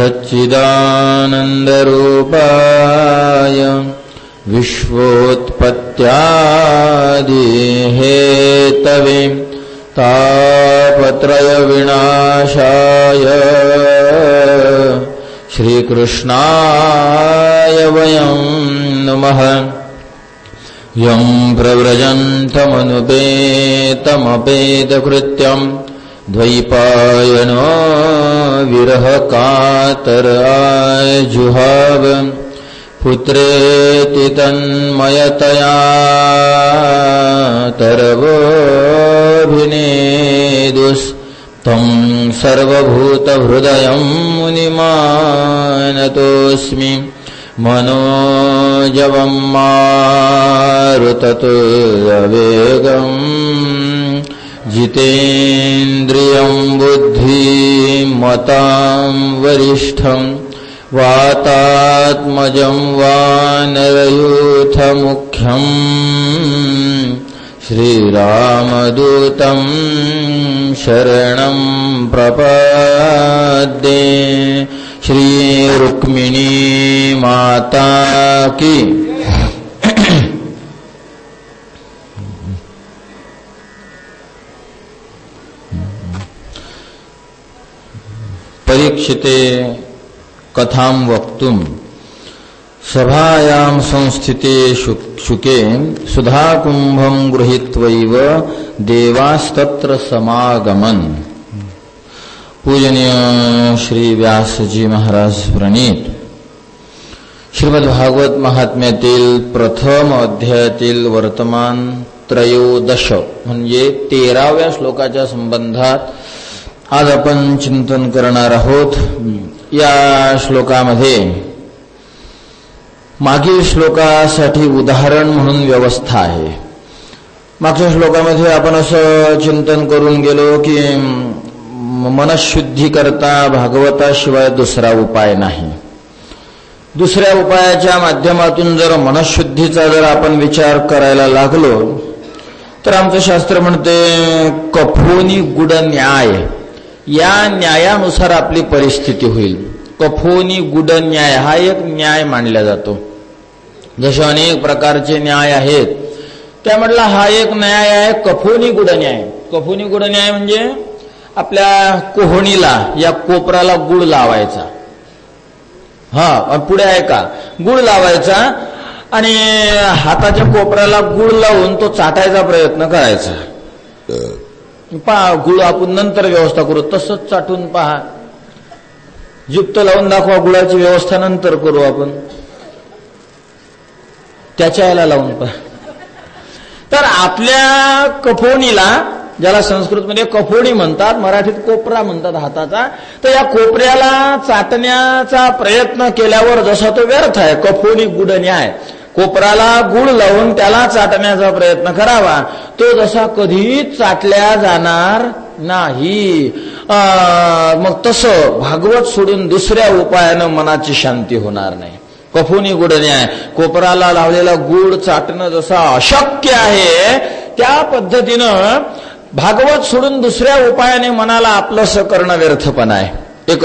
सच्चिदानन्दरूपाय विश्वोत्पत्त्यादिहेतवे तापत्रयविनाशाय श्रीकृष्णाय वयं नमः। यं प्रव्रजन्तमनुपेतमपेतकृत्यं द्वैपायनो विरहकातराजुहाव पुत्रेति तन्मयतया तरवोऽभिनेदुस्तं सर्वभूतहृदयं मुनिमानतोऽस्मि। मनोजवं मारुततुल्यवेगं जितेन्द्रियं बुद्धिमतां वरिष्ठं वातात्मजं वानरयूथमुख्यं श्रीरामदूतं शरणं प्रपद्ये। श्री रुक्मिणी माता की। परीक्षिते कथां वक्तुं सभायां संस्थिते शुके सुधाकुंभं गृहीत्वैव देवास्तत्र समागमन्। पूजनीय श्री व्यास जी महाराज प्रणीत श्रीमद्भागवत महात्म्यातील प्रथम अध्यायातील वर्तमान त्रयोदश म्हणजे 13व्या श्लोकाच्या संबंधात आज आपण चिंतन करणार आहोत। या श्लोकामध्ये मागील श्लोकासाठी उदाहरण म्हणून व्यवस्था आहे। मागच्या श्लोकामध्ये आपण असं चिंतन करून गेलो की मनशुद्धी करता भागवताशिवाय दुसरा उपाय नाही। दुसऱ्या उपायाच्या माध्यमातून जर मनशुद्धीचा जर आपण विचार करायला लागलो तर आमचं शास्त्र म्हणते कफोनी गुड न्याय, या न्यायानुसार आपली परिस्थिती होईल। कफोनी गुड न्याय हा एक न्याय मानला जातो। जसे अनेक प्रकारचे न्याय आहेत त्यामधला हा एक न्याय आहे कफोनी गुड न्याय। कफोनी गुड न्याय म्हणजे आपल्या कोहणीला या कोपराला गुळ लावायचा। पुढे आहे का गुळ लावायचा आणि हाताच्या कोपऱ्याला गुळ लावून तो चाटायचा प्रयत्न करायचा। पहा गुळ आपण नंतर व्यवस्था करू, तसंच चाटून पहा। युक्त लावून दाखवा, गुळाची व्यवस्था नंतर करू आपण, त्याच्या याला लावून पहा। तर आपल्या कफोणीला, ज्याला संस्कृतमध्ये कफोणी म्हणतात, मराठीत कोपरा म्हणतात हाताचा, तर या कोपऱ्याला चाटण्याचा प्रयत्न केल्यावर जसा तो व्यर्थ आहे। कफोणी गुड न्याय, कोपराला गुळ लावून त्याला चाटण्याचा प्रयत्न करावा, तो जसा कधीच चाटल्या जाणार नाही। मग तसं भागवत सोडून दुसऱ्या उपायानं मनाची शांती होणार नाही। कफोनी गुड न्याय, कोपराला लावलेला गुळ चाटणं जसं अशक्य आहे त्या पद्धतीनं भागवत सोडून दुसऱ्या उपायाने मनाला आपलंसं करणं व्यर्थपण आहे। एक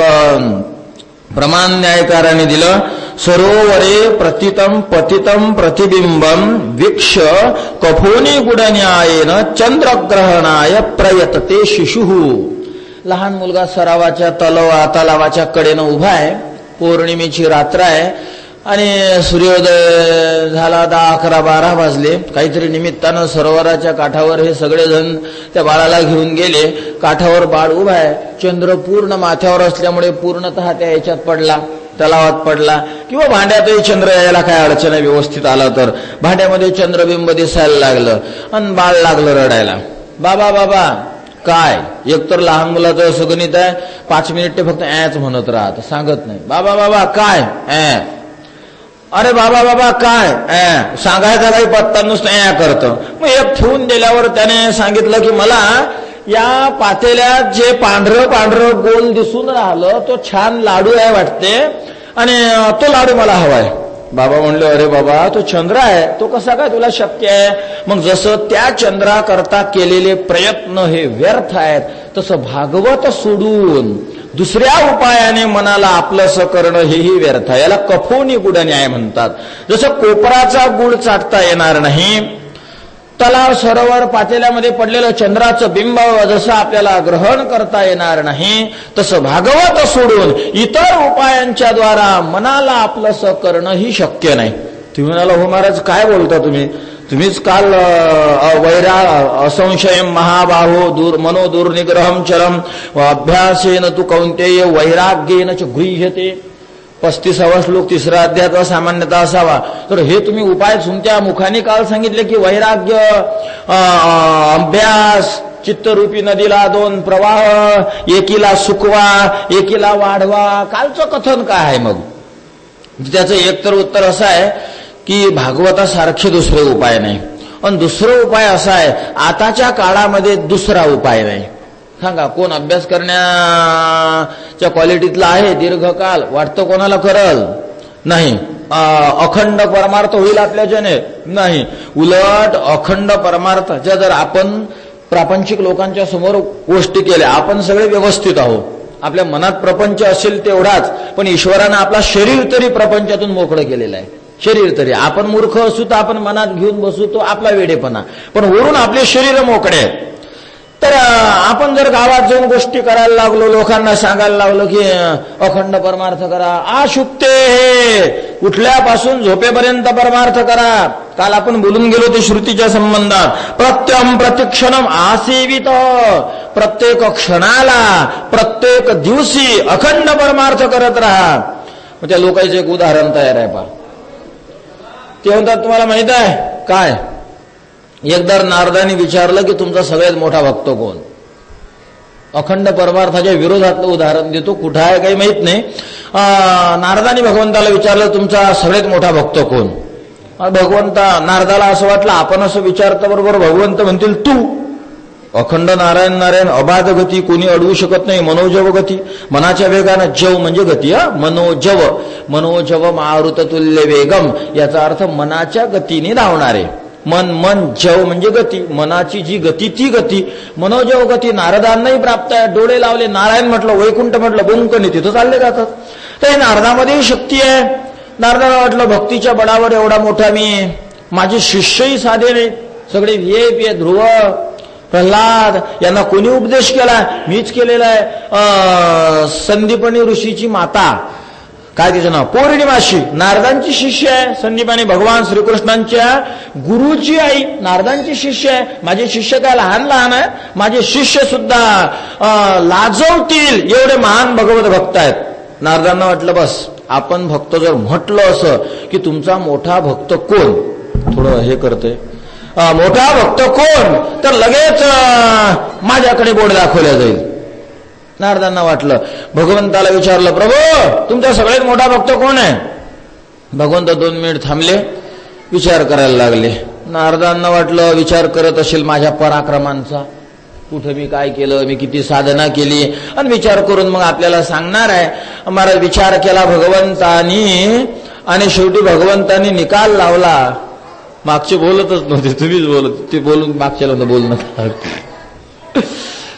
प्रमाण न्यायकाराने दिलं, सरोवरे प्रतितम पतितम प्रतिबिंबम वीक्ष कफोनी गुड न्यायेन चंद्रग्रहणाय प्रयतते शिशुः। लहान मुलगा सरावाच्या तलावाच्या कडेनं उभा आहे, पौर्णिमेची रात्र आहे आणि सूर्योदय झाला, 10, 11, 12 वाजले। काहीतरी निमित्तानं सरोवराच्या काठावर हे सगळेजण त्या बाळाला घेऊन गेले। काठावर बाळ उभा आहे, चंद्र पूर्ण माथ्यावर असल्यामुळे पूर्णतः त्या याच्यात पडला, तलावात पडला, किंवा भांड्यातही चंद्र यायला काय अडचण आहे, व्यवस्थित आला तर भांड्यामध्ये चंद्रबिंब दिसायला लागलं आणि बाळ लागलं रडायला। बाबा बाबा काय, एकतर लहान मुलाचं असं गणित आहे, 5 मिनिट ते फक्त ॲच म्हणत राहत, सांगत नाही। बाबा बाबा काय, अरे बाबा बाबा काय, सांगायचा काही पत्ता नुसतं करतं। मग एक ठेवून दिल्यावर त्याने सांगितलं की मला या पातेल्यात जे पांढरं पांढरं गोल दिसून राहिलं तो छान लाडू आहे वाटते आणि तो लाडू मला हवाय। बाबा म्हणले अरे बाबा तो चंद्र आहे, तो कसा काय तुला शक्य आहे? मग जसं त्या चंद्राकरता केलेले प्रयत्न हे व्यर्थ आहेत तसं भागवत सोडून दुसऱ्या उपायाने मनाला आपलंसं करणं हेही व्यर्थ आहे. याला कफोनी गुड न्याय म्हणतात. जसं कोपराचा गुळ चाटता येणार नाही, तलाव सरोवर पातेल्यामध्ये पडलेलं चंद्राचं बिंब जसं आपल्याला ग्रहण करता येणार नाही, तसं भागवत सोडून इतर उपायांच्या द्वारा मनाला आपलंसं करणं ही शक्य नाही. तुम्ही म्हणाला, हो महाराज काय बोलता तुम्हीच काल असंशयम महाबाहो मनो दुर्निग्रहम चरम अभ्यासेन तू कौंतेय वैराग्येन च गृह्यते 35वा श्लोक 3रा अध्यायाचा सामान्यतः असावा. तर हे तुम्ही उपाय तुमच्या मुखाने काल सांगितले की वैराग्य, अभ्यास, चित्तरूपी नदीला 2 प्रवाह, एकीला सुकवा एकीला वाढवा. कालचं कथन काय आहे? मग त्याचं एकतर उत्तर असं आहे की भागवतासारखे दुसरे उपाय नाही. आणि दुसरा उपाय असा आहे, आताच्या काळामध्ये दुसरा उपाय नाही. सांगा, कोण अभ्यास करण्याच्या क्वालिटीतला आहे दीर्घकाल? वाटतं कोणाला करल? नाही. अखंड परमार्थ होईल आपल्याच्याने? नाही. उलट अखंड परमार्थाच्या जर आपण प्रापंचिक लोकांच्या समोर गोष्टी केल्या, आपण सगळे व्यवस्थित आहोत, आपल्या मनात प्रपंच असेल तेवढाच, पण ईश्वरानं आपला शरीर तरी प्रपंचातून मोकळं केलेलं आहे. शरीर तरी आपण मूर्ख असू तर आपण मनात घेऊन बसू, तो आपला वेडेपणा, पण वरून आपले शरीर मोकळे आहेत. तर आपण जर गावात जाऊन गोष्टी करायला लागलो, लोकांना सांगायला लागलो की अखंड परमार्थ करा, आशुक्ते हे उठल्यापासून झोपेपर्यंत परमार्थ करा. काल आपण बोलून गेलो ते श्रुतीच्या संबंधात. प्रत्यम प्रतिक्षणम आसेवित, प्रत्येक क्षणाला प्रत्येक दिवशी अखंड परमार्थ करत राहा. मग त्या लोकांचं एक उदाहरण तयार आहे. पहा, ते म्हणतात तुम्हाला माहित आहे काय, एकदा नारदाने विचारलं की तुमचा सगळ्यात मोठा भक्त कोण? अखंड परमार्थाच्या विरोधातलं उदाहरण देतो, कुठं आहे काही माहित नाही. नारदाने भगवंताला विचारलं तुमचा सगळ्यात मोठा भक्त कोण? भगवंता नारदाला असं वाटलं आपण असं विचारता बरोबर भगवंत म्हणतील तू. अखंड नारायण नारायण अबाध गती, कोणी अडवू शकत नाही. मनोजव गती, मनाच्या वेगानं, जव म्हणजे गती, मनोजव, मनोजव मारुत तुल्य वेगम, याचा अर्थ मनाच्या गतीने धावणारे. मन जव म्हणजे गती, मनाची जी गती ती गती. मनोजव गती नारदांनाही प्राप्त आहे. डोळे लावले, नारायण म्हटलं, वैकुंठ म्हटलं, बुंकनी तिथं चालले जातात. तर हे नारदामध्येही शक्ती आहे. नारदाला वाटलं भक्तीच्या बळावर एवढा मोठा मी, माझे शिष्यही साधे नाहीत, सगळे व्हीआयपी आहे. ध्रुव, प्रल्हाद यांना कोणी उपदेश केला? मीच केलेला आहे. संदीपनी ऋषीची माता, काय तिचं नाव, पौर्णिमाशी, नारदांची शिष्य आहे. संदीपानी भगवान श्रीकृष्णांच्या गुरुची आई नारदांची शिष्य आहे. माझे शिष्य काय लहान लहान आहे? माझे शिष्य सुद्धा लाजवतील एवढे महान भगवत भक्त आहेत. नारदांना वाटलं बस आपण भक्त जर म्हटलं असं की तुमचा मोठा भक्त कोण, थोडं हे करते, मोठा भक्त कोण, तर लगेच माझ्याकडे बोट दाखवल्या जाईल. नारदांना वाटलं, भगवंताला विचारलं प्रभू तुमचा सगळ्यात मोठा भक्त कोण आहे? भगवंत 2 मिनिट थांबले, विचार करायला लागले. नारदांना वाटलं विचार करत असेल माझ्या पराक्रमांचा, कुठं मी काय केलं, मी किती साधना केली, आणि विचार करून मग आपल्याला सांगणार आहे. महाराज विचार केला भगवंतानी, आणि शेवटी भगवंतानी निकाल लावला. मागचे बोलतच नव्हते, तुम्हीच बोलत, ते बोलून मागच्याला बोलणं.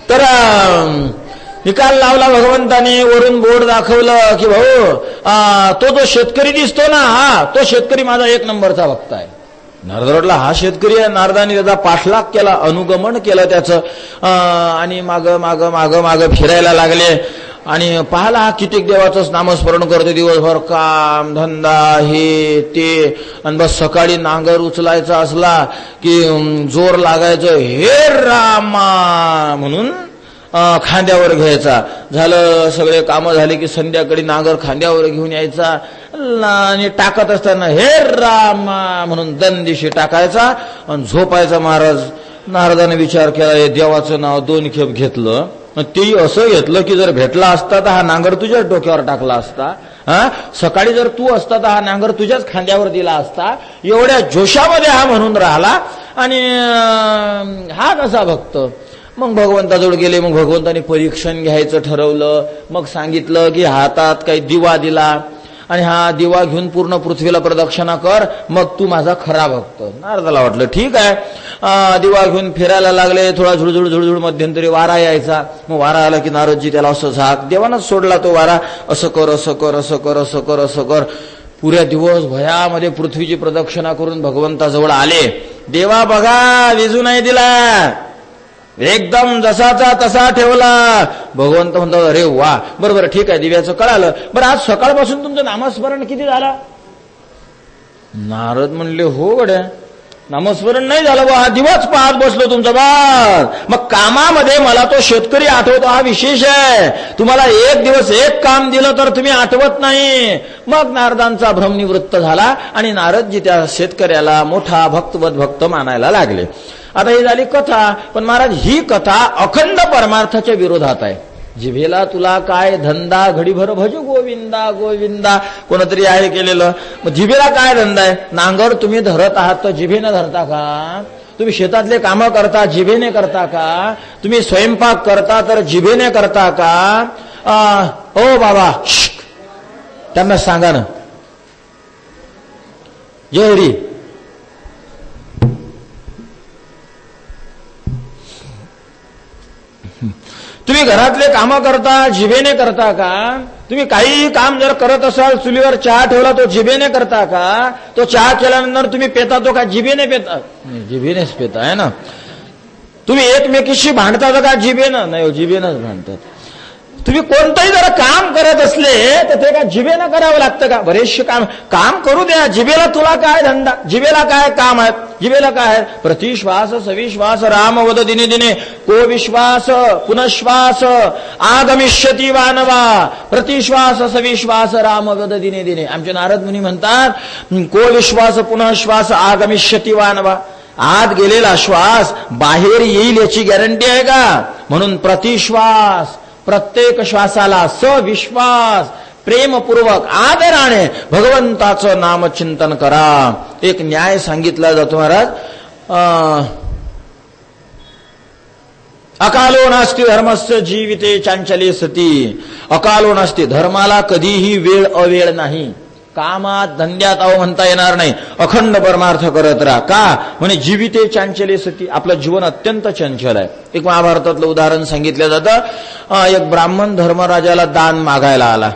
तर निकाल लावला भगवंतानी, वरून बोर्ड दाखवलं की भाऊ तो जो शेतकरी दिसतो ना, हा तो शेतकरी माझा 1 नंबरचा भक्त आहे. नारद म्हटला हा शेतकरी आहे. नारदाने त्याचा पाठलाग केला, अनुगमन केलं त्याचं, आणि माग माग माग माग फिरायला लागले. आणि पाहला हा कित्येक देवाचंच नामस्मरण करतो दिवसभर, काम धंदा हे ते, आणि बस सकाळी नांगर उचलायचा असला की जोर लागायचं, हे रामा म्हणून खांद्यावर घ्यायचा. झालं सगळे कामं झाले की संध्याकाळी नांगर खांद्यावर घेऊन यायचा, आणि टाकत असताना हे रामा म्हणून दंदिशी टाकायचा आणि झोपायचा. महाराज नारदाने विचार केला, हे देवाचं नाव 2 खेप घेतलं, तेही असं घेतलं की जर भेटला असता तर हा नांगर तुझ्याच डोक्यावर टाकला असता, सकाळी जर तू असता तर हा नांगर तुझ्याच खांद्यावर दिला असता. एवढ्या जोशामध्ये हा म्हणून राहिला, आणि हा कसा भक्त. मग भगवंताजवळ गेले. मग भगवंताने परीक्षण घ्यायचं ठरवलं. मग सांगितलं की हातात काही दिवा दिला, आणि हा दिवा घेऊन पूर्ण पृथ्वीला प्रदक्षिणा कर, मग तू माझा खरा भक्त. नारदाला वाटलं ठीक आहे. दिवा घेऊन फिरायला लागले. थोडा झुळझुळ झुळझुळ मध्यंतरी वारा यायचा. मग वारा आला की नारदजी त्याला असं झाक, देवानच सोडला तो वारा. असं कर असं कर असं कर असं कर असं कर. पुऱ्या दिवस भयामध्ये पृथ्वीची प्रदक्षिणा करून भगवंताजवळ आले. देवा बघा विजू नाही दिला, एकदम जसाचा तसा ठेवला. भगवंत म्हणतात अरे वा, बरोबर ठीक आहे, दिव्याचं कळालं. बरं आज सकाळपासून तुमचं नामस्मरण किती झाला? नारद म्हणले हो गड्या, नामस्मरण नाही झालं बा, हा दिवाच पाहत बसलो तुमचा बास. मग कामामध्ये मला तो शेतकरी आठवतो, हा विशेष आहे. तुम्हाला एक दिवस एक काम दिलं तर तुम्ही आठवत नाही. मग नारदांचा भ्रमनिवृत्त झाला आणि नारदजी त्या शेतकऱ्याला मोठा भक्त मानायला लागले. आता ही झाली कथा. पण महाराज ही कथा अखंड परमार्थाच्या विरोधात आहे. जिभेला तुला काय धंदा, घडीभर भज गोविंदा गोविंदा, कोणतरी आहे केलेलं. मग जिभेला काय धंदा आहे? नांगर तुम्ही धरत आहात तर जिभेने धरता का? तुम्ही शेतातले कामं करता जिभेने करता का? तुम्ही स्वयंपाक करता तर जिभेने करता का? ओ बाबा त्यांना सांगा ना. जय हरी. तुम्ही घरातले कामं करता जिभेने करता का? तुम्ही काही काम जर करत असाल, चुलीवर चहा ठेवला तो जिभेने करता का? तो चहा केल्यानंतर तुम्ही पेता तो का जिभेने पेता? जिभेनेच पेता आहे ना. तुम्ही एकमेकीशी भांडता का जिभेनं? नाही, जिभेनंच भांडतात. तुम्ही कोणतंही जर काम करत असले तर ते का जिभेनं करावं लागतं का? बरेचसे काम करू द्या. जिभेला तुला काय धंदा? जिभेला काय काम आहे? जिभेला काय आहे? प्रतिश्वास सविश्वास राम वद दिने दिने को विश्वास पुनश्वास आगमिष्यती वानवा. प्रतिश्वास सविश्वास राम वद दिने दिने. आमचे नारद मुनी म्हणतात को विश्वास पुनश्वास आगमिष्यती वानवा. आत गेलेला श्वास बाहेर येईल याची गॅरंटी आहे का? म्हणून प्रतिश्वास, प्रत्येक श्वासाला सविश्वास प्रेमपूर्वक आदराने भगवंताचं नामचिंतन करा. एक न्याय सांगितला जातो महाराज. अकालो नास्ति धर्मस्य जीविते चांचल्ये सती. अकालो नास्ति, धर्माला कधीही वेळ अवेळ नाही. कामात धंद्यात म्हणता येणार नाही. अखंड परमार्थ करत राहा. का? म्हणे जीविते चांचल्ये सती. आपलं जीवन अत्यंत चंचल आहे. एक महाभारतातलं उदाहरण सांगितलं जातं. एक ब्राह्मण धर्मराजाला दान मागायला आला.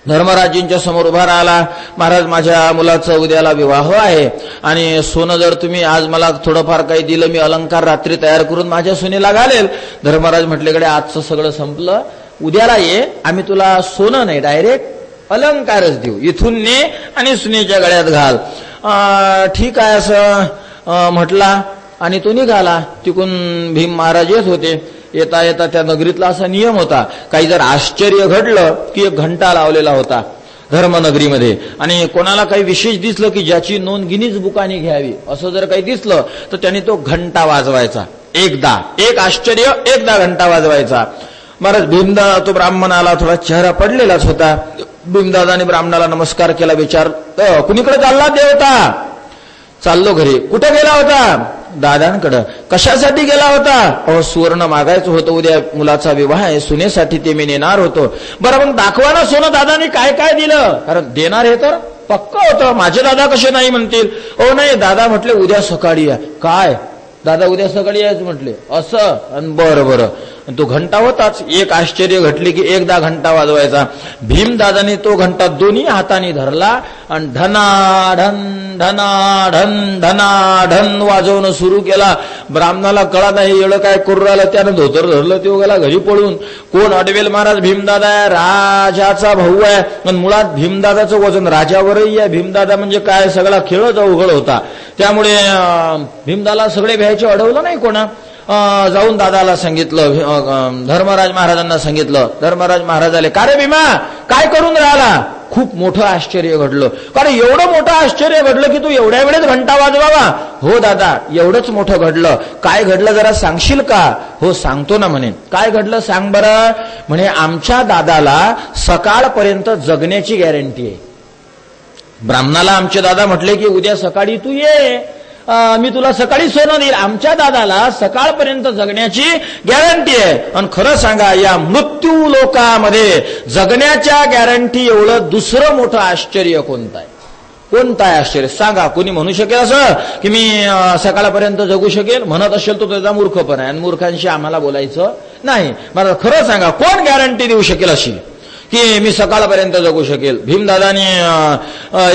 धर्मराजींच्या समोर उभा राहिला. महाराज माझ्या मुलाचा उद्याला विवाह आहे आणि सोनं जर तुम्ही आज मला थोडंफार काही दिलं, मी अलंकार रात्री तयार करून माझ्या सुनेला घालेल. धर्मराज म्हटलेकडे आजचं सगळं संपलं, उद्याला ये, आम्ही तुला सोनं नाही डायरेक्ट अलंकारच देऊ, इथून ने आणि सुनेच्या गळ्यात घाल. ठीक आहे असं म्हटला आणि तो निघाला. तिकून भीम महाराज येत होते. येता येता त्या नगरीतला असा नियम होता, काही जर आश्चर्य घडलं की एक घंटा लावलेला होता धर्मनगरीमध्ये. आणि कोणाला काही विशेष दिसलं की ज्याची नोंद गिनीज बुकाने घ्यावी असं जर काही दिसलं तर त्याने तो घंटा वाजवायचा. एकदा एक आश्चर्य, एकदा घंटा वाजवायचा. महाराज भीमदा, तो ब्राह्मण आला, थोडा चेहरा पडलेलाच होता. भीमदादाने ब्राह्मणाला नमस्कार केला. विचार कुणीकडे चालला? देवता. चाललो घरी. कुठे गेला होता? दादांकडं. कशासाठी गेला होता? सुवर्ण मागायचं होतं, उद्या मुलाचा विवाह आहे, सुनेसाठी ते मी नेणार होतो. बरं मग दाखवा ना सोनं. दादाने काय काय दिलं? कारण देणार हे तर पक्क होतं. माझे दादा कसे नाही म्हणतील? ओ नाही, दादा म्हटले उद्या सकाळी या. काय? दादा उद्या सकाळी यायचं म्हटले. असं? बरं बरं. तो घंटा होताच. एक आश्चर्य घटले की एकदा घंटा वाजवायचा. भीमदादाने तो घंटा दोन्ही हाताने धरला आणि धनाढन धनाढन धनाढन वाजवणं सुरू केला. ब्राह्मणाला कळा नाही एवढं काय करू राहिलं. त्यानं धोतर धरलं, तो गेला घरी पळून. कोण अडवेल? महाराज भीमदादा आहे, राजाचा भाऊ आहे. पण मुळात भीमदादाचं वजन राजावरही आहे. भीमदादा म्हणजे काय, सगळा खेळच अवघड होता. त्यामुळे भीमदाला सगळे भ्यायचे अडवलं नाही कोणा. जाऊन दादाला सांगितलं, धर्मराज महाराजांना सांगितलं. धर्मराज महाराज आले. का रे भीमा, काय करून राहिला? खूप मोठं आश्चर्य घडलं. कारण एवढं मोठं आश्चर्य घडलं की तू एवढ्या वेळेत घंटा वाजवावा? हो दादा, एवढंच मोठं घडलं. काय घडलं जरा सांगशील का? हो सांगतो ना म्हणे. काय घडलं सांग बरं. म्हणे आमच्या दादाला सकाळपर्यंत जगण्याची गॅरंटी आहे. ब्राह्मणाला आमचे दादा म्हटले की उद्या सकाळी तू ये मी तुला सकाळी सोनं देईल. आमच्या दादाला सकाळपर्यंत जगण्याची गॅरंटी आहे. आणि खरं सांगा, या मृत्यू लोकामध्ये जगण्याच्या गॅरंटी एवढं दुसरं मोठं आश्चर्य कोणतं आहे? कोणतं आहे आश्चर्य सांगा? कोणी म्हणू शकेल असं की मी सकाळपर्यंत जगू शकेल? म्हणत असेल तो त्याचा मूर्खपणा आहे, आणि मूर्खांशी आम्हाला बोलायचं नाही. मला खरं सांगा, कोण गॅरंटी देऊ शकेल अशी की मी सकाळपर्यंत जगू शकेल? भीमदादानी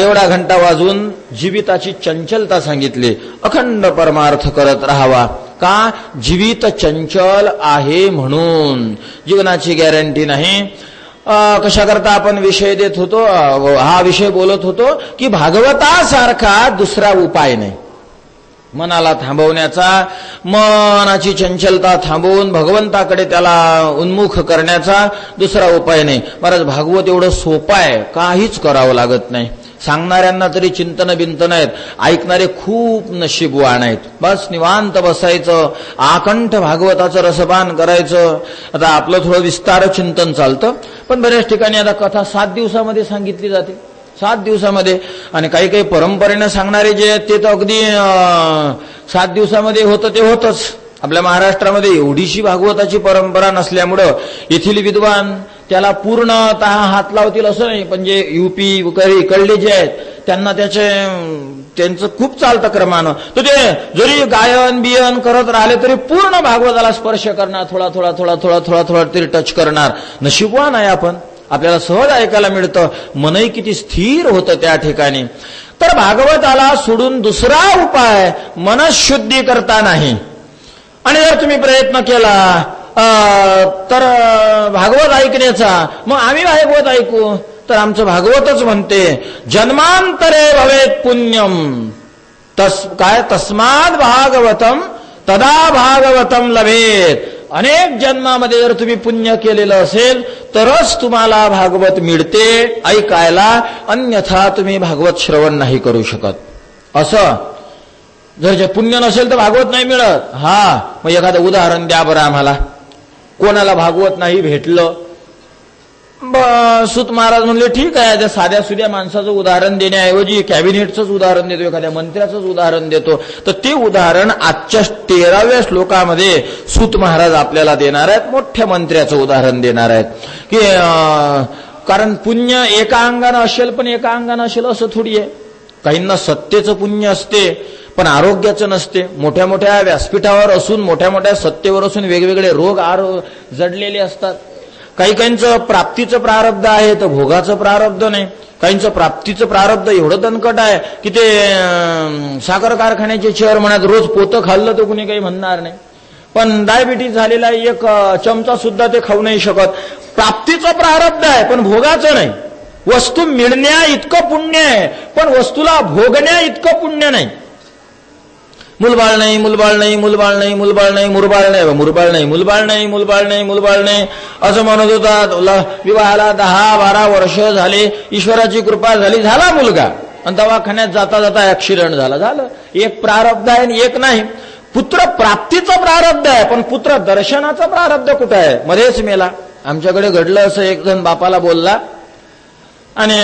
एवढा घंटा वाजून जीविताची चंचलता सांगितली. अखंड परमार्थ करत राहावा. का? जीवित चंचल आहे म्हणून. जीवनाची गॅरंटी नाही. कशा करता आपण विषय देत होतो, हा विषय बोलत होतो की भागवतासारखा दुसरा उपाय नाही मनाला थांबवण्याचा, मनाची चंचलता थांबवून भगवंताकडे त्याला उन्मुख करण्याचा दुसरा उपाय नाही. महाराज, भागवत एवढं सोपं आहे, काहीच करावं लागत नाही. सांगणाऱ्यांना तरी चिंतन बिंतन आहेत, ऐकणारे खूप नशीबवान आहेत. बस निवांत बसायचं, आकंठ भागवताचं रसपान करायचं. आता आपलं थोडं विस्तार चिंतन चालतं, पण बऱ्याच ठिकाणी आता कथा 7 दिवसामध्ये सांगितली जाते, 7 दिवसामध्ये. आणि काही काही परंपरेनं सांगणारे जे आहेत ते तर अगदी 7 दिवसामध्ये होतं ते होतच. आपल्या महाराष्ट्रामध्ये एवढीशी भागवताची परंपरा नसल्यामुळं येथील विद्वान त्याला पूर्णतः हात लावतील असं नाही. पण जे युपी इकडले जे आहेत त्यांना त्यांचं खूप चालतं क्रमानं. तर ते जरी गायन बियन करत राहिले तरी पूर्ण भागवताला स्पर्श करणार, थोडा थोडा थोडा थोडा थोडा थोडा तरी टच करणार. नशीबवान आहे आपण, आपल्याला सहज ऐकायला मिळतं. मनही किती स्थिर होतं त्या ठिकाणी. तर भागवताला सोडून दुसरा उपाय मनशुद्धी करता नाही. आणि जर तुम्ही प्रयत्न केला तर भागवत ऐकण्याचा, मग आम्ही भागवत ऐकू, तर आमचं भागवतच म्हणते जन्मांतरे भवेत पुण्यम तस्माद भागवतम तदा भागवतम लभेत. अनेक जन्मामध्ये जर तुम्ही पुण्य केलेलं असेल तरच तुम्हाला भागवत मिळते ऐकायला, अन्यथा तुम्ही भागवत श्रवण नाही करू शकत. असं जर जे पुण्य नसेल तर भागवत नाही मिळत. हा, मग एखादं उदाहरण द्या बरं आम्हाला. कोणाला भागवत नाही भेटलं? सूत महाराज म्हणले ठीक आहे, त्या साध्या सुध्या माणसाचं उदाहरण देण्याऐवजी कॅबिनेटचंच उदाहरण देतो, एखाद्या मंत्र्याचंच उदाहरण देतो. तर ते उदाहरण आजच्या 13व्या श्लोकामध्ये सूत महाराज आपल्याला देणार आहेत. मोठ्या मंत्र्याचं उदाहरण देणार आहेत की कारण पुण्य एका अंगानं असेल पण एका अंगानं असेल असं थोडी आहे. काहींना सत्तेचं पुण्य असते पण आरोग्याचं नसते. मोठ्या मोठ्या व्यासपीठावर असून, मोठ्या मोठ्या सत्तेवर असून वेगवेगळे रोग जडलेले असतात. काही काहींचं प्राप्तीचं प्रारब्ध आहे तर भोगाचं प्रारब्ध नाही. काहींचं प्राप्तीचं प्रारब्ध एवढं दणकट आहे की ते साखर कारखान्याचे चेअरमन रोज पोतं खाल्लं तर कुणी काही म्हणणार नाही. पण डायबिटीज झालेला एक चमचा सुद्धा ते खाऊ नाही शकत. प्राप्तीचं प्रारब्ध आहे पण भोगाचं नाही. वस्तू मिळण्या इतकं पुण्य आहे पण वस्तूला भोगण्या इतकं पुण्य नाही. मुलबाळ नाही, मुलबाळ नाही, मुलबाळ नाही, मुलबाळ नाही, मुरबाळ नाही, मुरबाळ नाही, मुलबाळ नाही, मुलबाळ नाही, मुलबाळ नाही असं म्हणत होता. विवाहाला 10-12 वर्ष झाले, ईश्वराची कृपा झाली, झाला मुलगा. आणि दवाखान्यात जाता जाता ऍक्सिडेंट झालं. एक प्रारब्ध आहे आणि एक नाही. पुत्र प्राप्तीचं प्रारब्ध आहे पण पुत्र दर्शनाचं प्रारब्ध कुठं आहे? मध्येच मेला. आमच्याकडे घडलं असं, एक जण बापाला बोलला आणि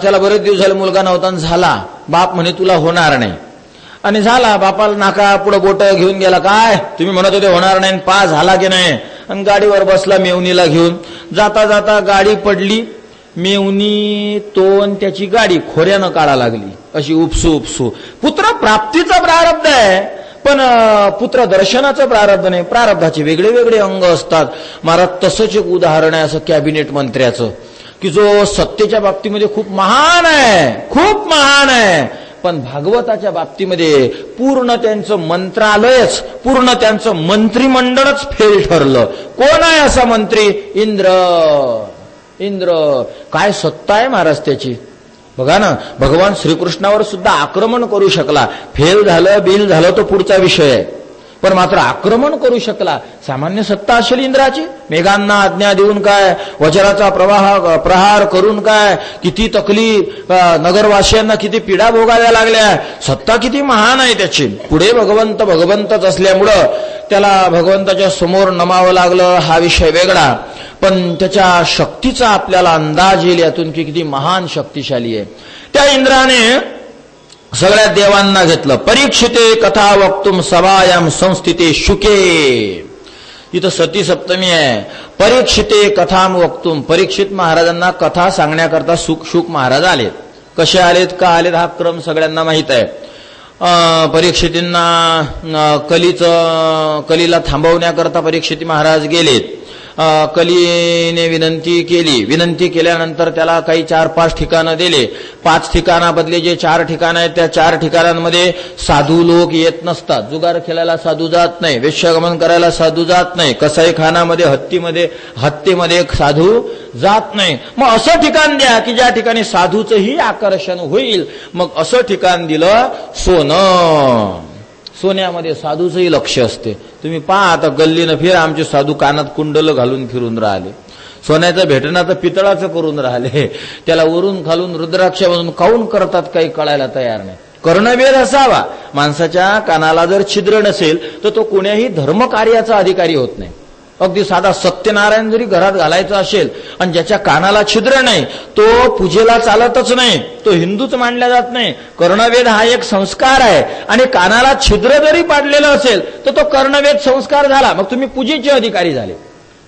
त्याला बरेच दिवस झाले मुलगा नव्हता, झाला. बाप म्हणे तुला होणार नाही. आणि झाला. बापाला नाका पुढे बोट घेऊन गेला. काय तुम्ही म्हणत होते होणार नाही, पा झाला की नाही? आणि गाडीवर बसला मेवणीला घेऊन. जाता जाता गाडी पडली. मेवणी तोन त्याची गाडी खोऱ्यानं काढा लागली, अशी उपसू उपसू. पुत्र प्राप्तीचा प्रारब्ध आहे पण पुत्र दर्शनाचं प्रारब्ध नाही. प्रारब्धाचे वेगळे वेगळे अंग असतात. महाराज, तसंच एक उदाहरण आहे असं कॅबिनेट मंत्र्याचं की जो सत्तेच्या बाबतीमध्ये खूप महान आहे, खूप महान आहे, पण भागवताच्या बाबतीमध्ये पूर्ण त्यांचं मंत्रालयच, पूर्ण त्यांचं मंत्रिमंडळच फेल ठरलं. कोण आहे असा मंत्री? इंद्र. इंद्र काय सत्ता आहे महाराज त्याची. बघा ना, भगवान श्रीकृष्णावर सुद्धा आक्रमण करू शकला. फेल झालं, बिल झालं तो पुढचा विषय आहे, पण मात्र आक्रमण करू शकला. सामान्य सत्ता असेल इंद्राची? मेघांना आज्ञा देऊन काय, वज्राचा प्रहार करून काय, किती तकलीफ, नगरवासियांना किती पीडा भोगाव्या लागल्या. सत्ता किती महान आहे त्याची. पुढे भगवंतच असल्यामुळं त्याला भगवंताच्या समोर नमावं लागलं, हा विषय वेगळा. पण त्याच्या शक्तीचा आपल्याला अंदाज येईल यातून की किती महान शक्तिशाली आहे. त्या इंद्राने सगळ्या देवांना घेतलं. परीक्षिते कथा वक्तुम सभायाम संस्थिते शुके. इथं सती सप्तमी आहे. परीक्षिते कथाम वक्तुम. परीक्षित महाराजांना कथा सांगण्याकरता शुक महाराज आलेत. कसे आलेत, का आलेत, हा क्रम सगळ्यांना माहित आहे. परीक्षितींना कलीला थांबवण्याकरता परीक्षिती महाराज गेलेत. कलीने विनंती केल्यानंतर त्याला काही 4-5 ठिकाणं दिले. 5 ठिकाणाबदले जे 4 ठिकाणं आहेत त्या 4 ठिकाणांमध्ये साधू लोक येत नसतात. जुगार खेळायला साधू जात नाही, वेश्यागमन करायला साधू जात नाही, कसाईखानामध्ये हत्तीमध्ये साधू जात नाही. मग असं ठिकाण द्या की ज्या ठिकाणी साधूचंही आकर्षण होईल. मग असं ठिकाण दिलं सोनं. सोन्यामध्ये साधूचंही लक्ष असते. तुम्ही पहा आता गल्लीनं फिर आमचे साधू कानात कुंडल घालून फिरून राहिले. सोन्याचं भेटणं तर पितळाचं करून राहिले. त्याला वरून खालून रुद्राक्षामधून काऊन करतात काही कळायला तयार नाही. कर्णवेध असावा. माणसाच्या कानाला जर छिद्र नसेल तर तो कोण्याही धर्मकार्याचा अधिकारी होत नाही. अगदी साधा सत्यनारायण जरी घरात घालायचा असेल आणि ज्याच्या कानाला छिद्र नाही तो पूजेला चालतच नाही, तो हिंदूच मानला जात नाही. कर्णवेध हा एक संस्कार आहे आणि कानाला छिद्र जरी पाडलेलं असेल तर तो कर्णवेध संस्कार झाला. मग तुम्ही पूजेचे अधिकारी झाले.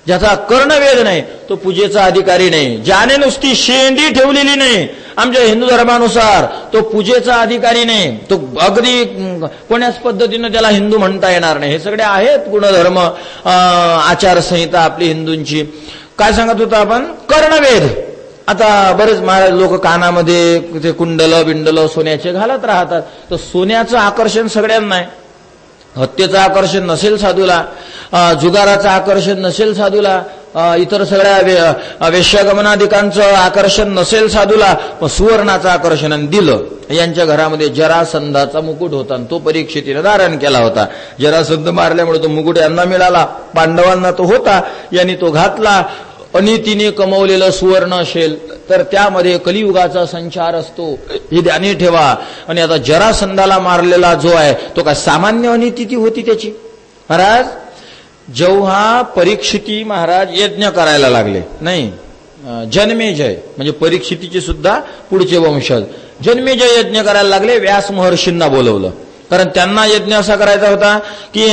ज्याचा कर्णवेध नाही तो पूजेचा अधिकारी नाही. ज्याने नुसती शेंडी ठेवलेली नाही आमच्या हिंदू धर्मानुसार तो पूजेचा अधिकारी नाही. तो अगदी कोण्याच पद्धतीनं त्याला हिंदू म्हणता येणार नाही. हे सगळे आहेत गुणधर्म, आचारसंहिता आपली हिंदूंची. काय सांगत होतो आपण, कर्णवेध. आता बरेच महाराज लोक कानामध्ये ते कुंडल बिंडल सोन्याचे घालत राहतात. तर सोन्याचं आकर्षण सगळ्यांना आहे. हत्येचं आकर्षण नसेल साधूला, जुगाराचं आकर्षण नसेल साधूला, इतर सगळ्या वेश्यागमनाधिकांचं आकर्षण नसेल साधूला, पण सुवर्णाचं आकर्षण दिलं. यांच्या घरामध्ये जरासंधाचा मुकुट होता आणि तो परीक्षितीने धारण केला होता. जरासंध मारल्यामुळे तो मुकुट यांना मिळाला, पांडवांना तो होता, यांनी तो घातला. अनितीने कमवलेलं सुवर्ण असेल तर त्यामध्ये कलियुगाचा संचार असतो, हे ध्यानी ठेवा. आणि आता जरासंधाला मारलेला जो आहे तो काय सामान्य अनिती होती त्याची. महाराज जेव्हा परीक्षिती महाराज यज्ञ करायला लागले, नाही जन्मेजय म्हणजे परीक्षितीचे सुद्धा पुढचे वंशज जन्मेजय यज्ञ करायला लागले. व्यास महर्षींना बोलवलं. कारण त्यांना यज्ञ असा करायचा होता की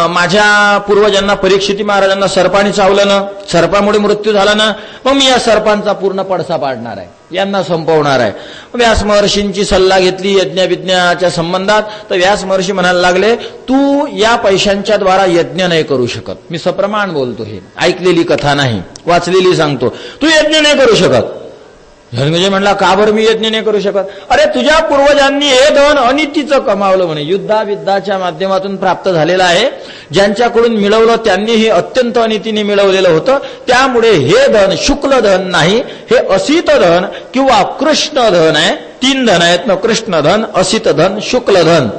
माझ्या पूर्वजांना परीक्षिती महाराजांना सर्पाने चावलं ना, सर्पामुळे मृत्यू झाला ना, मग मी या सर्पांचा पूर्ण पडसा पाडणार आहे, यांना संपवणार आहे. व्यास महर्षींची सल्ला घेतली यज्ञविज्ञाच्या संबंधात. तर व्यास महर्षी म्हणायला लागले, तू या पैशांच्या द्वारा यज्ञ नाही करू शकत. मी सप्रमाण बोलतो, हे ऐकलेली कथा नाही, वाचलेली सांगतो. तू यज्ञ नाही करू शकत. धनंजय म्हणला, का बरं मी यज्ञ नाही करू शकत? अरे तुझ्या पूर्वजांनी हे धन अनितीचं कमावलं म्हणे, युद्धाविद्धाच्या माध्यमातून प्राप्त झालेलं आहे. ज्यांच्याकडून मिळवलं त्यांनी हे अत्यंत अनितीने मिळवलेलं होतं. त्यामुळे हे धन शुक्ल धन नाही, हे असित धन किंवा कृष्ण धन आहे. 3 धन आहेत ना, कृष्ण धन, असित धन, शुक्ल धन.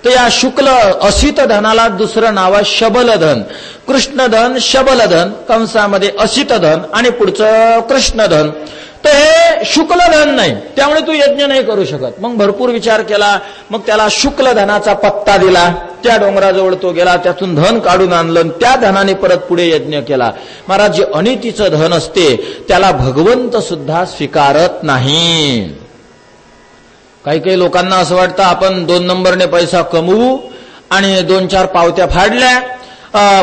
तर या शुक्ल असित धनाला दुसरं नाव आहे शबल धन. कृष्ण धन, शबल धन, कंसामध्ये असित धन आणि पुढचं कृष्ण धन. तर हे शुक्ल धन नाही, त्यामुळे तू यज्ञ नाही करू शकत. मग भरपूर विचार केला. मग त्याला शुक्ल धनाचा पत्ता दिला. त्या डोंगराजवळ तो गेला, त्यातून धन काढून आणलं, त्या धनाने परत पुढे यज्ञ केला. महाराज जे अनितीचं धन असते त्याला भगवंत सुद्धा स्वीकारत नाही. काही काही लोकांना असं वाटतं आपण 2 नंबरने पैसा कमवू आणि 2-4 पावत्या फाडल्या,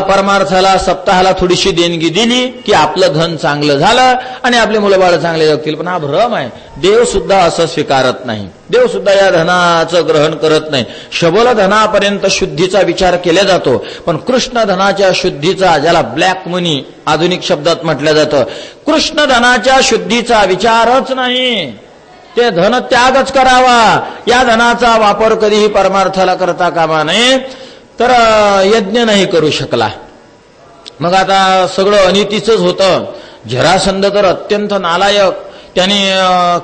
परमार्थाला सप्ताहाला थोडीशी देणगी दिली की आपलं धन चांगलं झालं आणि आपले मुलंबाळ चांगले जगतील. पण हा भ्रम आहे. देव सुद्धा असं स्वीकारत नाही. देव सुद्धा या धनाचं ग्रहण करत नाही. शबल धनापर्यंत शुद्धीचा विचार केला जातो, पण कृष्ण धनाच्या शुद्धीचा, ज्याला ब्लॅक मनी आधुनिक शब्दात म्हटलं जातं, कृष्ण धनाच्या शुद्धीचा विचारच नाही. ते धन त्यागच करावा. या धनाचा वापर कधीही परमार्थाला करता कामा नये. तर यज्ञ नाही करू शकला. मग आता सगळं अनितीच होतं. जरासंध तर अत्यंत नालायक. त्याने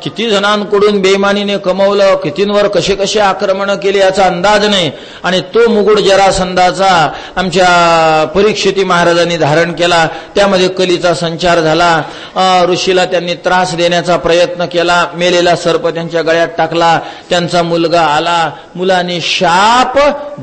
किती जणांकडून बेईमानीने कमवलं, कितींवर कसे कसे आक्रमण केले याचा अंदाज नाही. आणि तो मुकुट जरासंधाचा आमच्या परीक्षिती महाराजांनी धारण केला. त्यामध्ये कलीचा संचार झाला. ऋषीला त्यांनी त्रास देण्याचा प्रयत्न केला. मेलेला सर्प त्यांच्या गळ्यात टाकला. त्यांचा मुलगा आला, मुलाने शाप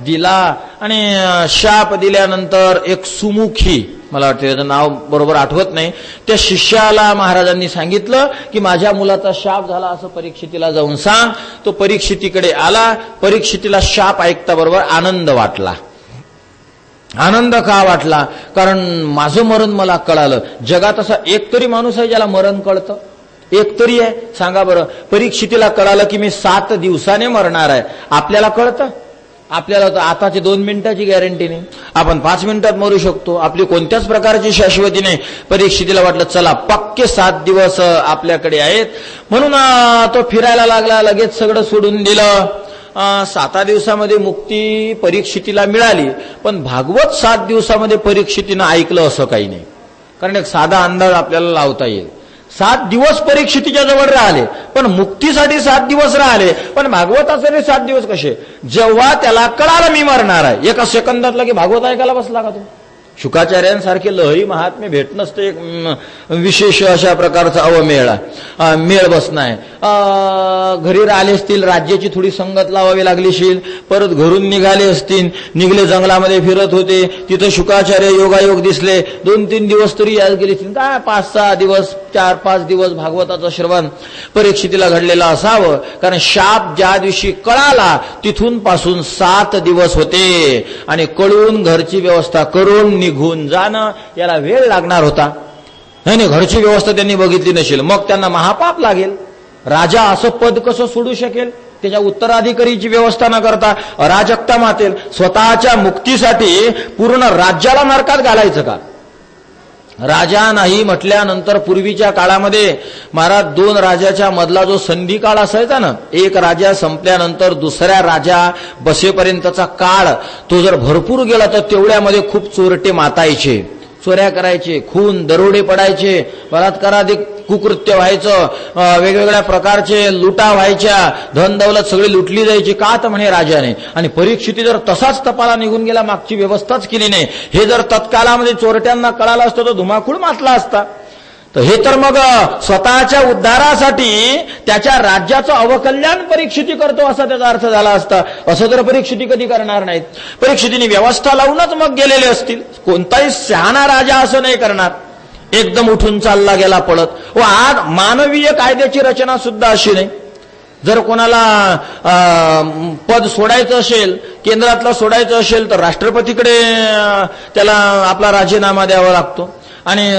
दिला आणि शाप दिल्यानंतर एक सुमुखी मला वाटतं त्याचं नाव बरोबर आठवत नाही, त्या शिष्याला महाराजांनी सांगितलं की माझ्या मुलाचा शाप झाला असं परीक्षितीला जाऊन सांग. तो परीक्षितीकडे आला. परीक्षितीला शाप ऐकता बरोबर आनंद वाटला. आनंद का वाटला? कारण माझं मरण मला कळालं. जगात असा एक तरी माणूस आहे ज्याला मरण कळतं? एक तरी आहे? सांगा बरं. परीक्षितीला कळालं की मी 7 दिवसाने मरणार आहे. आपल्याला कळतं? आपल्याला तर आताची 2 मिनिटाची गॅरंटी नाही, आपण 5 मिनिटात मरू शकतो. आपली कोणत्याच प्रकारची शाश्वती नाही. परीक्षितीला वाटलं चला पक्के 7 दिवस आपल्याकडे आहेत, म्हणून तो फिरायला लागला. लगेच सगळं सोडून दिलं. 7 दिवसामध्ये मुक्ती परीक्षितीला मिळाली. पण भागवत 7 दिवसामध्ये परीक्षितीनं ऐकलं असं काही नाही. कारण एक साधा अंदाज आपल्याला लावता येईल. 7 दिवस परीक्षितीच्या जवळ राहिले, पण मुक्तीसाठी 7 दिवस राहिले. पण भागवताचे 7 दिवस कसे? जेव्हा त्याला कळालं मी मरणार आहे, एका सेकंदात लगे भागवत ऐकायला बसला का तो? शुकाचार्यांसारखे लहरी महात्मे भेटणंच ते एक विशेष अशा प्रकारचा मेळ बसणं आहे. घरी राहिले असतील, राज्याची थोडी संगत लावावी लागली असेल, परत घरून निघाले असतील, निघले जंगलामध्ये फिरत होते, तिथं शुकाचार्य योगायोग दिसले. 2-3 दिवस तरी याद गेले असतील. काय 5-6 दिवस 4-5 दिवस भागवताचं श्रवण परीक्षितीला घडलेलं असावं. कारण शाप ज्या दिवशी कळाला तिथून पासून 7 दिवस होते आणि कळून घरची व्यवस्था करून निघून जाणं याला वेळ लागणार होता. नाही, घरची व्यवस्था त्यांनी बघितली नसेल, मग त्यांना महापाप लागेल. राजा असं पद कसं सोडू शकेल? त्याच्या उत्तराधिकारीची व्यवस्था न करता अराजकता मातेल. स्वतःच्या मुक्तीसाठी पूर्ण राज्याला नरकात घालायचं का? राजा नाही म्हटल्यानंतर पूर्वीच्या काळामध्ये महाराज 2 राजाच्या मधला जो संधी काळ असायचा ना, एक राजा संपल्यानंतर दुसऱ्या राजा बसेपर्यंतचा काळ तो जर भरपूर गेला तर तेवढ्यामध्ये खूप चोरटे मातायचे, चोऱ्या करायचे, खून दरोडे पडायचे, बलात्कारादी कुकृत्य व्हायचं, वेगवेगळ्या प्रकारचे लुटा व्हायच्या, धन दौलत सगळी लुटली जायची. का तर म्हणे राजाने. आणि परीक्षिती जर तसाच तपाला निघून गेला, मागची व्यवस्थाच केली नाही, हे जर तत्कालामध्ये चोरट्यांना कळालं असतं तर धुमाकूळ मातला असता. तर हे तर मग स्वतःच्या उद्धारासाठी त्याच्या राज्याचं अवकल्याण परीक्षिती करतो असा त्याचा अर्थ झाला असता. असं तर परीक्षिती कधी करणार नाहीत. परीक्षितीने व्यवस्था लावूनच मग गेलेले असतील. कोणताही शहाणा राजा असं नाही करणार, एकदम उठून चालला गेला पळत. व आज मानवीय कायद्याची रचना सुद्धा अशी नाही. जर कोणाला पद सोडायचं असेल, केंद्रातला सोडायचं असेल तर राष्ट्रपतीकडे त्याला आपला राजीनामा द्यावा लागतो. आणि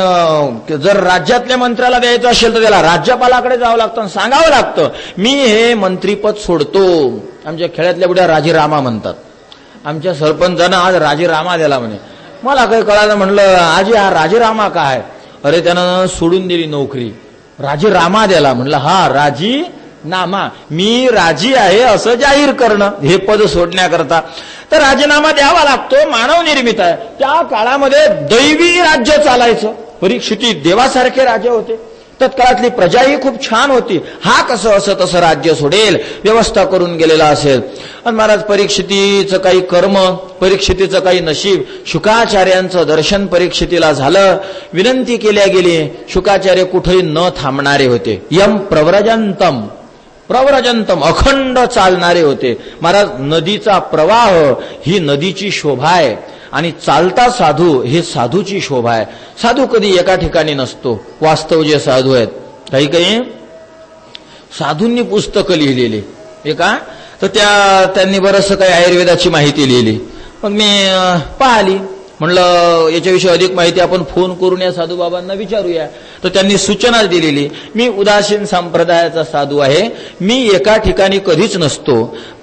जर राज्यातल्या मंत्र्याला द्यायचं असेल तर त्याला राज्यपालाकडे जावं लागतं, सांगावं लागतं मी हे मंत्रीपद सोडतो. आमच्या खेड्यातल्या बुड्या राजीरामा म्हणतात. आमच्या सरपंचानं आज राजीरामा द्याला म्हणे. मला काही कळालं, म्हणलं आजी हा राजीरामा काय? अरे त्यानं सोडून दिली नोकरी, राजीरामा द्याला. म्हणलं हा राजीनामा, मी राजी आहे असं जाहीर करणं हे पद सोडण्याकरता. तर राजीनामा द्यावा लागतो, मानव निर्मित आहे. त्या काळामध्ये दैवी राज्य चालायचं. परीक्षिती देवासारखे राजे होते. तत्काळातली प्रजाही खूप छान होती. हा कसं असं तसं राज्य सोडेल, व्यवस्था करून गेलेला असेल. आणि महाराज परीक्षितीचं काही कर्म, परीक्षितीचं काही नशीब. शुकाचार्यांचं दर्शन परीक्षितीला झालं. विनंती केल्या गेली. शुकाचार्य कुठेही न थांबणारे होते. यम प्रव्रजंतम, प्रव्रजंतम अखंड चालणारे होते. महाराज नदीचा प्रवाह ही नदीची शोभा आहे आणि चालता साधू हे साधूची शोभा आहे. साधू कधी एका ठिकाणी नसतो. वास्तव जे साधू आहेत, काही काही साधूंनी पुस्तकं लिहिलेली एका, तर त्यांनी बरंचसं काही आयुर्वेदाची माहिती लिहिली. मग मी पाहिली, म्हणलं याच्याविषयी अधिक माहिती आपण फोन करून या साधू बाबांना विचारूया. तर त्यांनी सूचना दिलेली. मी उदासीन संप्रदायाचा साधू आहे, मी एका ठिकाणी कधीच नसतो.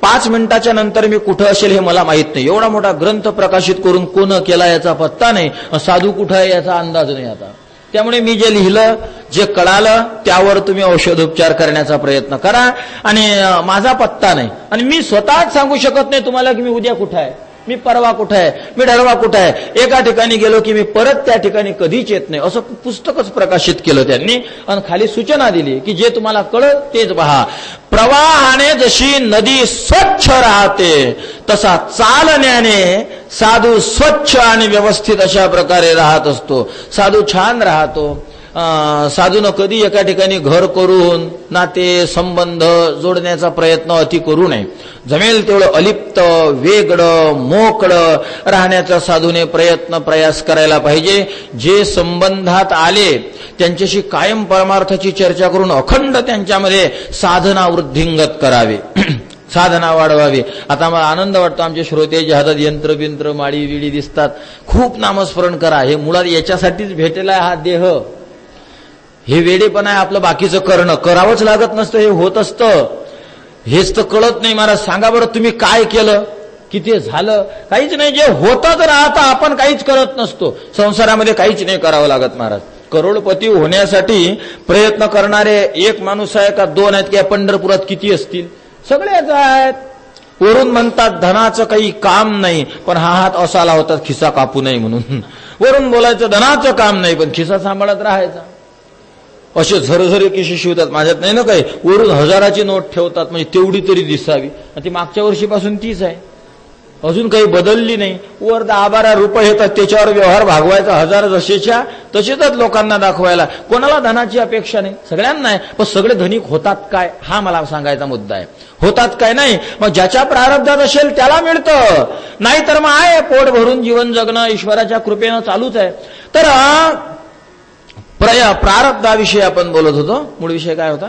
5 मिनिटाच्या नंतर मी कुठं असेल हे मला माहित नाही. एवढा मोठा ग्रंथ प्रकाशित करून कोण केला याचा पत्ता नाही, साधू कुठं आहे याचा अंदाज नाही आता. त्यामुळे मी जे लिहिलं, जे कळालं त्यावर तुम्ही औषधोपचार करण्याचा प्रयत्न करा. आणि माझा पत्ता नाही, आणि मी स्वतःच सांगू शकत नाही तुम्हाला की मी उद्या कुठं आहे, मी परवा कुठं आहे, मी ढळवा कुठं आहे. एका ठिकाणी गेलो की मी परत त्या ठिकाणी कधीच येत नाही असं पुस्तकच प्रकाशित केलं त्यांनी. आणि खाली सूचना दिली की जे तुम्हाला कळलं तेच पहा. प्रवाहाने जशी नदी स्वच्छ राहते तसा चालण्याने साधू स्वच्छ आणि व्यवस्थित अशा प्रकारे राहत असतो. साधू छान राहतो. साधूनं कधी एका ठिकाणी घर करून नाते संबंध जोडण्याचा प्रयत्न अति करू नये. जमेल तेवढं अलिप्त वेगळं मोकळं राहण्याचा साधूने प्रयास करायला पाहिजे. जे संबंधात आले त्यांच्याशी कायम परमार्थाची चर्चा करून अखंड त्यांच्यामध्ये साधना वृद्धिंगत करावे, साधना वाढवावी. आता मला आनंद वाटतो आमचे श्रोते जे हातात यंत्र बिंत्र माळी विडी दिसतात, खूप नामस्मरण करा. हे मुळात याच्यासाठीच भेटलेला आहे हा देह. हे वेडेपण आहे आपलं बाकीचं करणं, करावंच लागत नसतं, हे होत असतं. हेच तर कळत नाही. महाराज सांगा बरं तुम्ही काय केलं, किती झालं? काहीच नाही. जे होतं तर आता आपण काहीच करत नसतो. संसारामध्ये काहीच नाही करावं लागत महाराज. करोडपती होण्यासाठी प्रयत्न करणारे एक माणूस आहे का दोन आहेत? की पंढरपुरात किती असतील? सगळेच आहेत. वरून म्हणतात धनाचं काही काम नाही, पण हा हात असा लावतात खिसा कापू नये म्हणून. वरून बोलायचं धनाचं काम नाही, पण खिसा सांभाळत राहायचा. असे झरझरे किशी शिवतात. माझ्यात नाही ना काही. वरून 1000ची नोट ठेवतात म्हणजे तेवढी तरी दिसावी. ती मागच्या वर्षीपासून तीच आहे, अजून काही बदलली नाही. वर 10-12 रुपये येतात, त्याच्यावर व्यवहार भागवायचा. 1000 जसेच्या तसेच लोकांना दाखवायला. कोणाला धनाची अपेक्षा नाही, सगळ्यांना आहे. पण सगळे धनिक होतात काय, हा मला सांगायचा मुद्दा आहे. होतात काय नाही. मग ज्याच्या प्रारब्धात असेल त्याला मिळतं, नाही तर मग आहे पोट भरून जीवन जगणं ईश्वराच्या कृपेनं चालूच आहे. तर प्रारब्धाविषयी आपण बोलत होतो. मूळ विषय काय होता?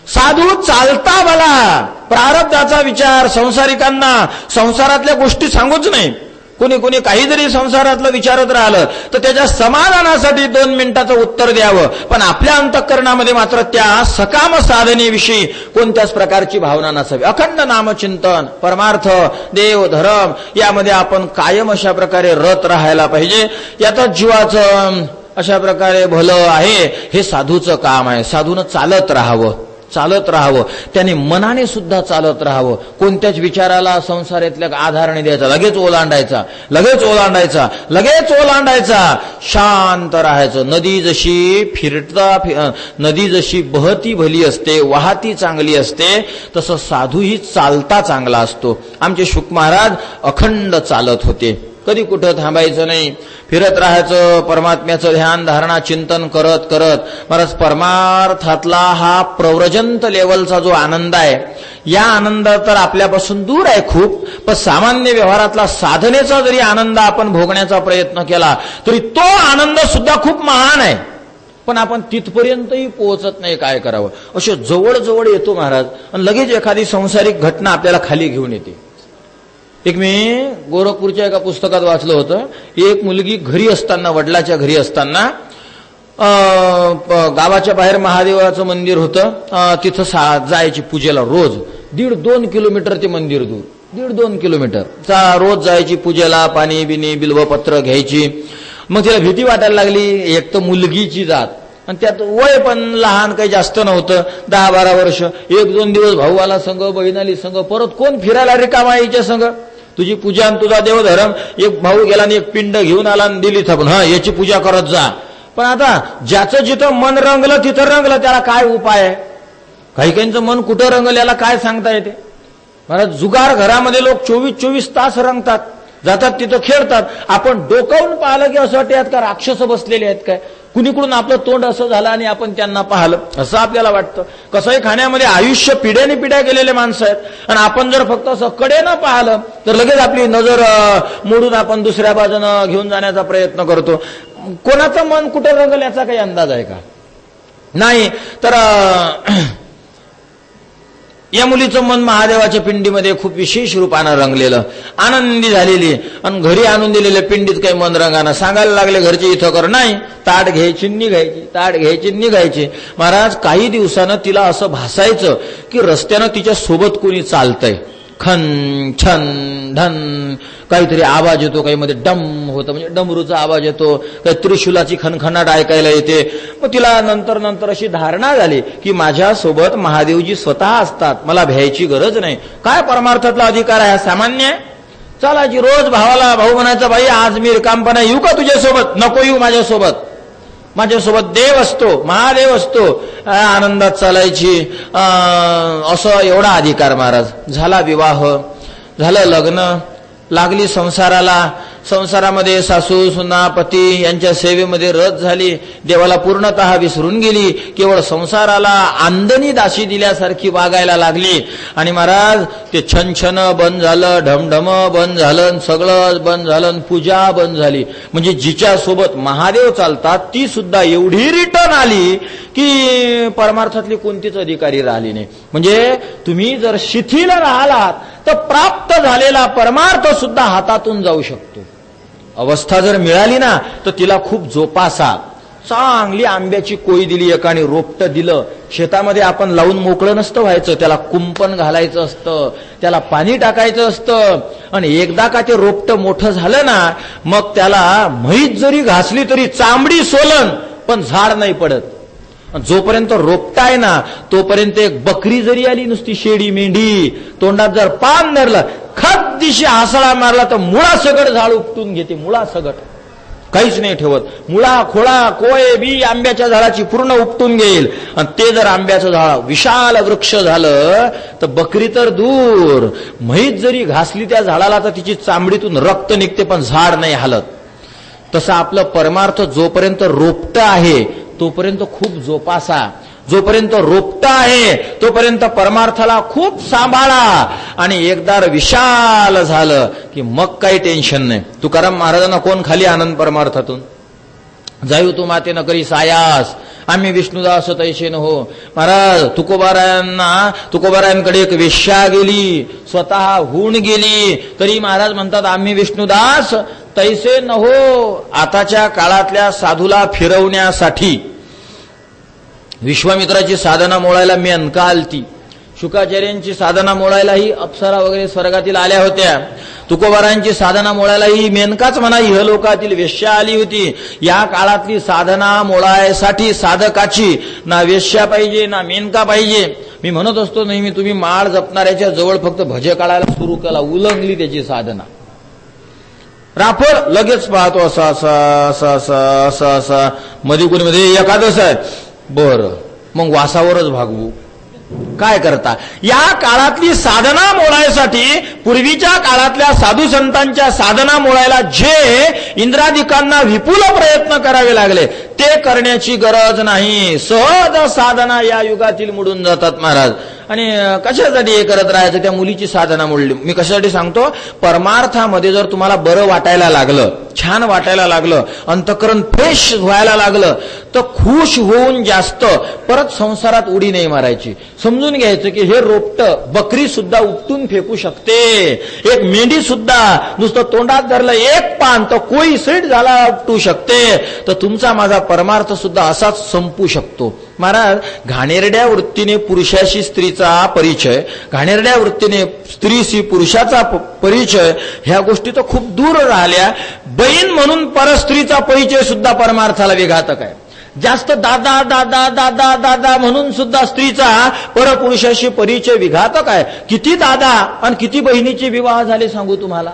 साधू चालता भला. प्रारब्धाचा विचार संसारिकांना संसारातल्या गोष्टी सांगूच नाही. कोणी कोणी काही जरी संसारातलं विचारत राहिलं तर त्याच्या समाधानासाठी 2 मिनिटाचं उत्तर द्यावं. पण आपल्या अंतःकरणामध्ये मात्र त्या सकाम साधनेविषयी कोणत्याच प्रकारची भावना नसावी. अखंड नामचिंतन, परमार्थ, देव, धर्म यामध्ये आपण कायम अशा प्रकारे रत राहायला पाहिजे. यातच जीवाचं अशा प्रकारे भलं आहे. हे साधूचं काम आहे. साधूनं चालत राहावं, त्याने मनाने सुद्धा चालत राहावं. कोणत्याच विचाराला संसारातल्या आधार नाही द्यायचा. लगेच ओलांडायचा. शांत राहायचं. नदी जशी बहती भली असते, वाहती चांगली असते, तसं साधूही चालता चांगला असतो. आमचे शुक महाराज अखंड चालत होते. कधी कुठं थांबायचं नाही, फिरत राहायचं. परमात्म्याचं ध्यान धारणा चिंतन करत करत महाराज परमार्थातला हा प्रव्रजंत लेवलचा जो आनंद आहे, या आनंद तर आपल्यापासून दूर आहे खूप. पण सामान्य व्यवहारातला साधनेचा जरी आनंद आपण भोगण्याचा प्रयत्न केला तरी तो आनंद सुद्धा खूप महान आहे. पण आपण तिथपर्यंतही पोहोचत नाही. काय करावं? असे जवळ येतो महाराज आणि लगेच एखादी संसारिक घटना आपल्याला खाली घेऊन येते. एक मी गोरखपूरच्या एका पुस्तकात वाचलं होतं. एक मुलगी घरी असताना, वडिलाच्या घरी असताना, गावाच्या बाहेर महादेवाचं मंदिर होतं. तिथं जायची पूजेला रोज. 1.5-2 किलोमीटर ते मंदिर दूर. 1.5-2 किलोमीटर रोज जायची पूजेला. पाणी बिनी बिल्वपत्र घ्यायची. मग तिला भीती वाटायला लागली. एक तर मुलगीची जात आणि त्यात वय पण लहान, काही जास्त नव्हतं, 10-12 वर्ष. 1-2 दिवस भाऊ आला संघ, बहीण आली संघ. परत कोण फिरायला रिकामा यायच्या संघ. तुझी पूजा आणि तुझा देवधर्म. एक भाऊ गेला आणि एक पिंड घेऊन आला आणि दिली थापून, याची पूजा करत जा. पण आता ज्याचं जिथं मन रंगलं तिथं रंगलं, त्याला काय उपाय आहे? काही काहींचं मन कुठं रंगलं याला काय सांगता येते? मला जुगार घरामध्ये लोक 24 तास रंगतात, जातात तिथं खेळतात. आपण डोकावून पाहिलं की असं वाटतं का राक्षस बसलेले आहेत काय? कुणीकडून आपलं तोंड असं झालं आणि आपण त्यांना पाहिलं असं आपल्याला वाटतं. कसंही खाण्यामध्ये आयुष्य पिढ्याने पिढ्या गेलेले माणसं आहेत. आणि आपण जर फक्त असं कडेनं पाहिलं तर लगेच आपली नजर मोडून आपण दुसऱ्या बाजूनं घेऊन जाण्याचा प्रयत्न करतो. कोणाचं मन कुठं रंगल याचा काही अंदाज आहे का? नाही. तर या मुलीचं मन महादेवाच्या पिंडीमध्ये खूप विशेष रूपानं रंगलेलं, आनंदी झालेली. आणि घरी आणून दिलेल्या पिंडीत काही मन रंगाना. सांगायला लागले घरचे इथं कर. नाही, ताट घ्यायची निघायची. महाराज काही दिवसानं तिला असं भासायचं की रस्त्यानं तिच्या सोबत कोणी चालतंय. खन छन ढन काहीतरी आवाज येतो, काही मध्ये डम होतं, म्हणजे डमरूचा आवाज येतो, काही त्रिशूलाची खनखनाट ऐकायला येते. मग तिला नंतर अशी धारणा झाली की माझ्यासोबत महादेवजी स्वतः असतात, मला भ्यायची गरज नाही. काय परमार्थातला अधिकार आहे? सामान्य आहे. चालायची रोज. भाऊ म्हणायचा, बाई आज मी रिकामपणा येऊ का तुझ्यासोबत? नको येऊ माझ्यासोबत देव असतो, महादेव असतो. आनंदात चालायची. असं एवढा अधिकार महाराज. झाला विवाह, झालं लग्न, लागली संसाराला. संसारामध्ये सासू सुना पती यांच्या सेवेमध्ये रत झाली, देवाला पूर्णतः विसरून गेली, केवळ संसाराला आंदणी दाशी दिल्यासारखी वागायला लागली. आणि महाराज ते छन बंद झालं, ढमढम बंद झालं, सगळं बंद झालं, पूजा बंद झाली. म्हणजे जिच्या सोबत महादेव चालतात ती सुद्धा एवढी रिटर्न आली की परमार्थातली कोणतीच अधिकारी राहिली नाही. म्हणजे तुम्ही जर शिथिल राहिलात तर प्राप्त झालेला परमार्थ सुद्धा हातातून जाऊ शकतो. अवस्था जर मिळाली ना तर तिला खूप जोपासा. चांगली आंब्याची कोई दिली एकाने, रोपटं दिलं, शेतामध्ये आपण लावून मोकळं नसतं व्हायचं, त्याला कुंपण घालायचं असतं, त्याला पाणी टाकायचं असतं. आणि एकदा का ते रोपटं मोठं झालं ना मग त्याला म्हैस जरी घासली तरी चांबडी सोलन पण झाड नाही पडत. जोपर्यंत रोपटा आहे ना तोपर्यंत एक बकरी जरी आली, नुसती शेडी मेंढी, तोंडात जर पान धरलं, खत दिशी हासळा मारला तर मुळासगट झाड उपटून घेते. मुळासगट काहीच नाही ठेवत. मुळा खोळा कोय बी आंब्याच्या झाडाची पूर्ण उपटून घेईल. आणि ते जर आंब्याचं झाड विशाल वृक्ष झालं तर बकरी तर दूर, म्हैस जरी घासली त्या झाडाला तर तिची चांबडीतून रक्त निघते पण झाड नाही हालत. तसं आपलं परमार्थ जोपर्यंत रोपटं आहे तोपर्यंत खूप जोपासा. जोपर्यंत रोपटा आहे तोपर्यंत परमार्थाला खूप सांभाळा. आणि एकदा विशाल झालं की मग काही टेन्शन नाही. तुकाराम महाराजांना कोण खाली आनंद परमार्थातून? जाऊ तू माते न करी सायास, आम्ही विष्णुदास तैसे न हो. महाराज तुकोबारायांकडे एक वेश्या गेली, स्वतः होऊन गेली, तरी महाराज म्हणतात आम्ही विष्णुदास तैसे न हो. आताच्या काळातल्या साधूला फिरवण्यासाठी विश्वामित्राची साधना मोडायला मेनका आलती, शुकाचार्यांची साधना मोडायलाही अप्सरा वगैरे स्वर्गातील आल्या होत्या, तुकोबारांची साधना मोडायलाही मेनकाच म्हणा इहलोकातील वेश्या आली होती. या काळातली साधना मोडायसाठी साधकाची ना वेश्या पाहिजे ना मेनका पाहिजे. मी म्हणत असतो नेहमी, तुम्ही माळ जपणाऱ्याच्या जवळ फक्त भजे काढायला सुरू केला, उलंगली त्याची साधना, राफळ लगेच पाहतो असा असा असा असा असा असा, मध्ये कोणी मध्ये एकादश आहे, बर मग वासावरच भागवू. काय करता? या काळातली साधना मोडायसाठी, पूर्वीच्या काळातल्या साधू संतांच्या साधना मोडायला जे इंद्रादिकांना विपुल प्रयत्न करावे लागले ते करण्याची गरज नाही. सहज साधना या युगातील मोडून जातात महाराज. आणि कशासाठी हे करत राहायचं? त्या मुलीची साधना मोडली. मी कशासाठी सांगतो, परमार्थामध्ये जर तुम्हाला बरं वाटायला लागलं, छान वाटायला लागलं, अंतःकरण फ्रेश व्हायला लागलं तर खुश होऊन जास्त परत संसारात उडी नाही मारायची. समजून घ्यायचं की हे रोपटं बकरी सुद्धा उपटून फेकू शकते, एक मेंढी सुद्धा नुसतं तोंडात धरलं एक पान तर कोई सेट झाला उपटू शकते. तर तुमचा माझा परमार्थ सुद्धा असाच संपू शकतो. महाराज, घाणेरड्या वृत्तीने पुरुषाशी स्त्रीचा परिचय, घाणेरड्या वृत्तीने स्त्रीशी पुरुषाचा परिचय, ह्या गोष्टी तर खूप दूर राहिल्या. बहीण म्हणून परस्त्रीचा परिचय सुद्धा परमार्थाला विघातक आहे. जास्त दादा दादा दादा दादा म्हणून सुद्धा स्त्रीचा परपुरुषाशी परिचय विघातक आहे. किती दादा आणि किती बहिणीचे विवाह झाले सांगू तुम्हाला?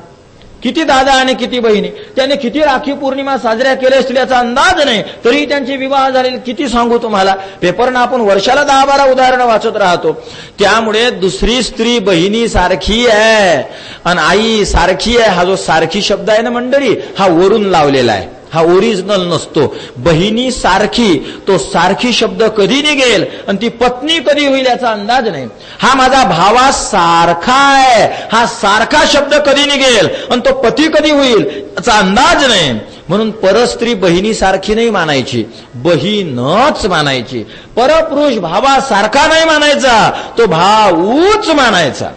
किती दादा आणि किती बहिणी, त्याने किती राखी पौर्णिमा साजऱ्या केल्या असतील याचा अंदाज नाही, तरी त्यांचे विवाह झाले किती सांगू तुम्हाला? पेपरनं आपण वर्षाला 10-12 उदाहरणं वाचत राहतो. त्यामुळे दुसरी स्त्री बहिणी सारखी आहे आणि आई सारखी आहे. हा जो सारखी शब्द आहे ना मंडळी, हा वरून लावलेला आहे, हा ओरिजिनल नसतो. बहिणी सारखी, तो सारखी शब्द कधी निघेल आणि ती पत्नी कधी होईल याचा अंदाज नाही. हा माझा भावा सारखा आहे, हा सारखा शब्द कधी निघेल आणि तो पती कधी होईल याचा अंदाज नाही. म्हणून परस्त्री बहिणी सारखी नाही मानायची, बहीणच मानायची. परपुरुष भावासारखा नाही मानायचा, तो भाऊच मानायचा.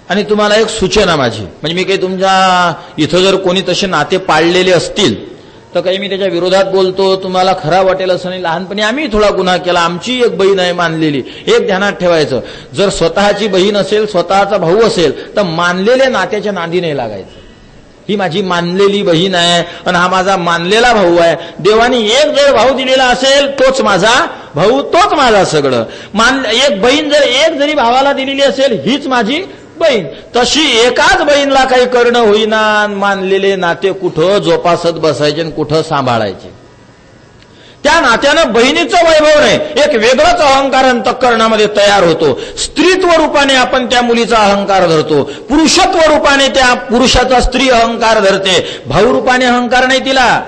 आणि तुम्हाला एक सूचना माझी, म्हणजे मी काही तुमच्या इथं जर कोणी तसे नाते पाळलेले असतील तर काही मी त्याच्या विरोधात बोलतो, तुम्हाला खरा वाटेल असं नाही. लहानपणी आम्ही थोडा गुन्हा केला, आमची एक बहीण आहे मानलेली. एक ध्यानात ठेवायचं, जर स्वतःची बहीण असेल, स्वतःचा भाऊ असेल तर मानलेल्या नात्याच्या नांदी नाही लागायचं. ही माझी मानलेली बहीण आहे आणि हा माझा मानलेला भाऊ आहे. देवाने एक जर भाऊ दिलेला असेल तोच माझा भाऊ, तोच माझा सगळं. एक बहीण जर एक जरी भावाला दिलेली असेल हीच माझी बहीण. तशी एकाच बहीणला काही करणं होईना. मानलेले नाते कुठं जोपासत बसायचे आणि कुठं सांभाळायचे. त्या नात्यानं बहिणीचं वैभव नाही, एक वेगळंच अहंकार अंतःकरणामध्ये तयार होतो. स्त्रीत्व रूपाने आपण त्या मुलीचा अहंकार धरतो, पुरुषत्व रूपाने त्या पुरुषाचा स्त्री अहंकार धरते. भाऊ रूपाने अहंकार नाही तिला.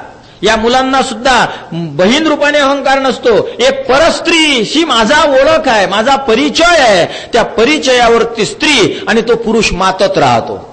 या मुलांना सुद्धा बहीण रूपाने अहंकार नसतो. एक परस्त्री ही माझा ओळख आहे, माझा परिचय आहे. त्या परिचयावरती स्त्री आणि तो पुरुष मातत राहतो.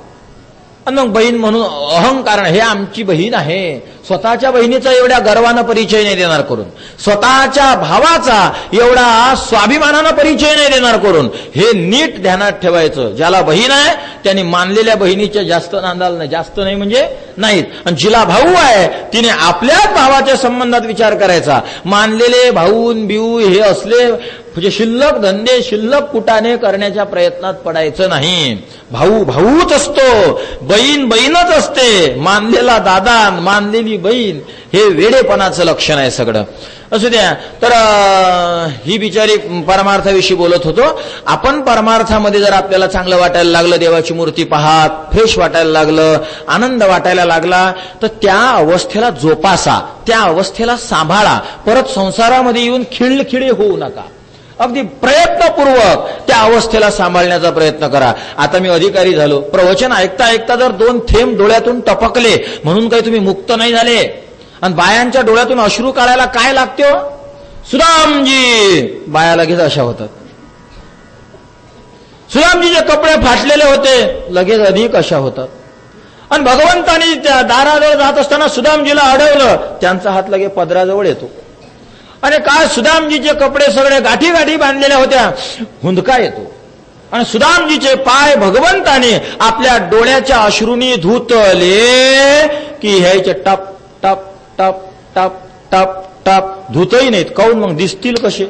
आणि मग बहीण म्हणून अहंकार, हे आमची बहीण आहे. स्वतःच्या बहिणीचा एवढ्या गर्वानं परिचय नाही देणार करून, स्वतःच्या भावाचा एवढा स्वाभिमानानं परिचय नाही देणार करून. हे नीट ध्यानात ठेवायचं. ज्याला बहीण आहे त्याने मानलेल्या बहिणीच्या जास्त नांदाल नाही, जास्त नाही म्हणजे नाहीत. आणि जिला भाऊ आहे तिने आपल्याच भावाच्या संबंधात विचार करायचा. मानलेले भाऊन बिऊ हे असले म्हणजे शिल्लक धंदे, शिल्लक कुटाने करण्याच्या प्रयत्नात पडायचं नाही. भाऊ भाऊच असतो, बहीण बहीणच असते. मानलेला दादा, मानलेली बहीण हे वेडेपणाचं लक्षण आहे सगळं. असू द्या. तर ही बिचारी परमार्थाविषयी बोलत होतो आपण. परमार्थामध्ये जर आपल्याला चांगलं वाटायला लागलं, देवाची मूर्ती पाहत फ्रेश वाटायला लागलं, आनंद वाटायला लागला, तर त्या अवस्थेला जोपासा, त्या अवस्थेला सांभाळा. परत संसारामध्ये येऊन खिळखिळे होऊ नका. अगदी प्रयत्नपूर्वक त्या अवस्थेला सांभाळण्याचा प्रयत्न करा. आता मी अधिकारी झालो, प्रवचन ऐकता ऐकता जर 2 थेंब डोळ्यातून टपकले म्हणून काही तुम्ही मुक्त नाही झाले. आणि बायांच्या डोळ्यातून अश्रू काढायला काय लागते हो? सुदामजी, बाया लगेच अशा होतात. सुदामजीचे कपडे फाटलेले होते, लगेच अधिक अशा होतात. आणि भगवंतानी त्या दाराजवळ जात असताना सुदामजीला अडवलं, त्यांचा हात लगे पदराजवळ येतो. आणि काय सुदामजीचे कपडे सगळे गाठी गाठी बांधलेल्या होत्या, हुंदका येतो. आणि सुदामजीचे पाय भगवंताने आपल्या डोळ्याच्या अश्रूंनी धुतले की ह्याचे टप टप टप टप टप टप. धुतही नाहीत, काऊन मग दिसतील कसे?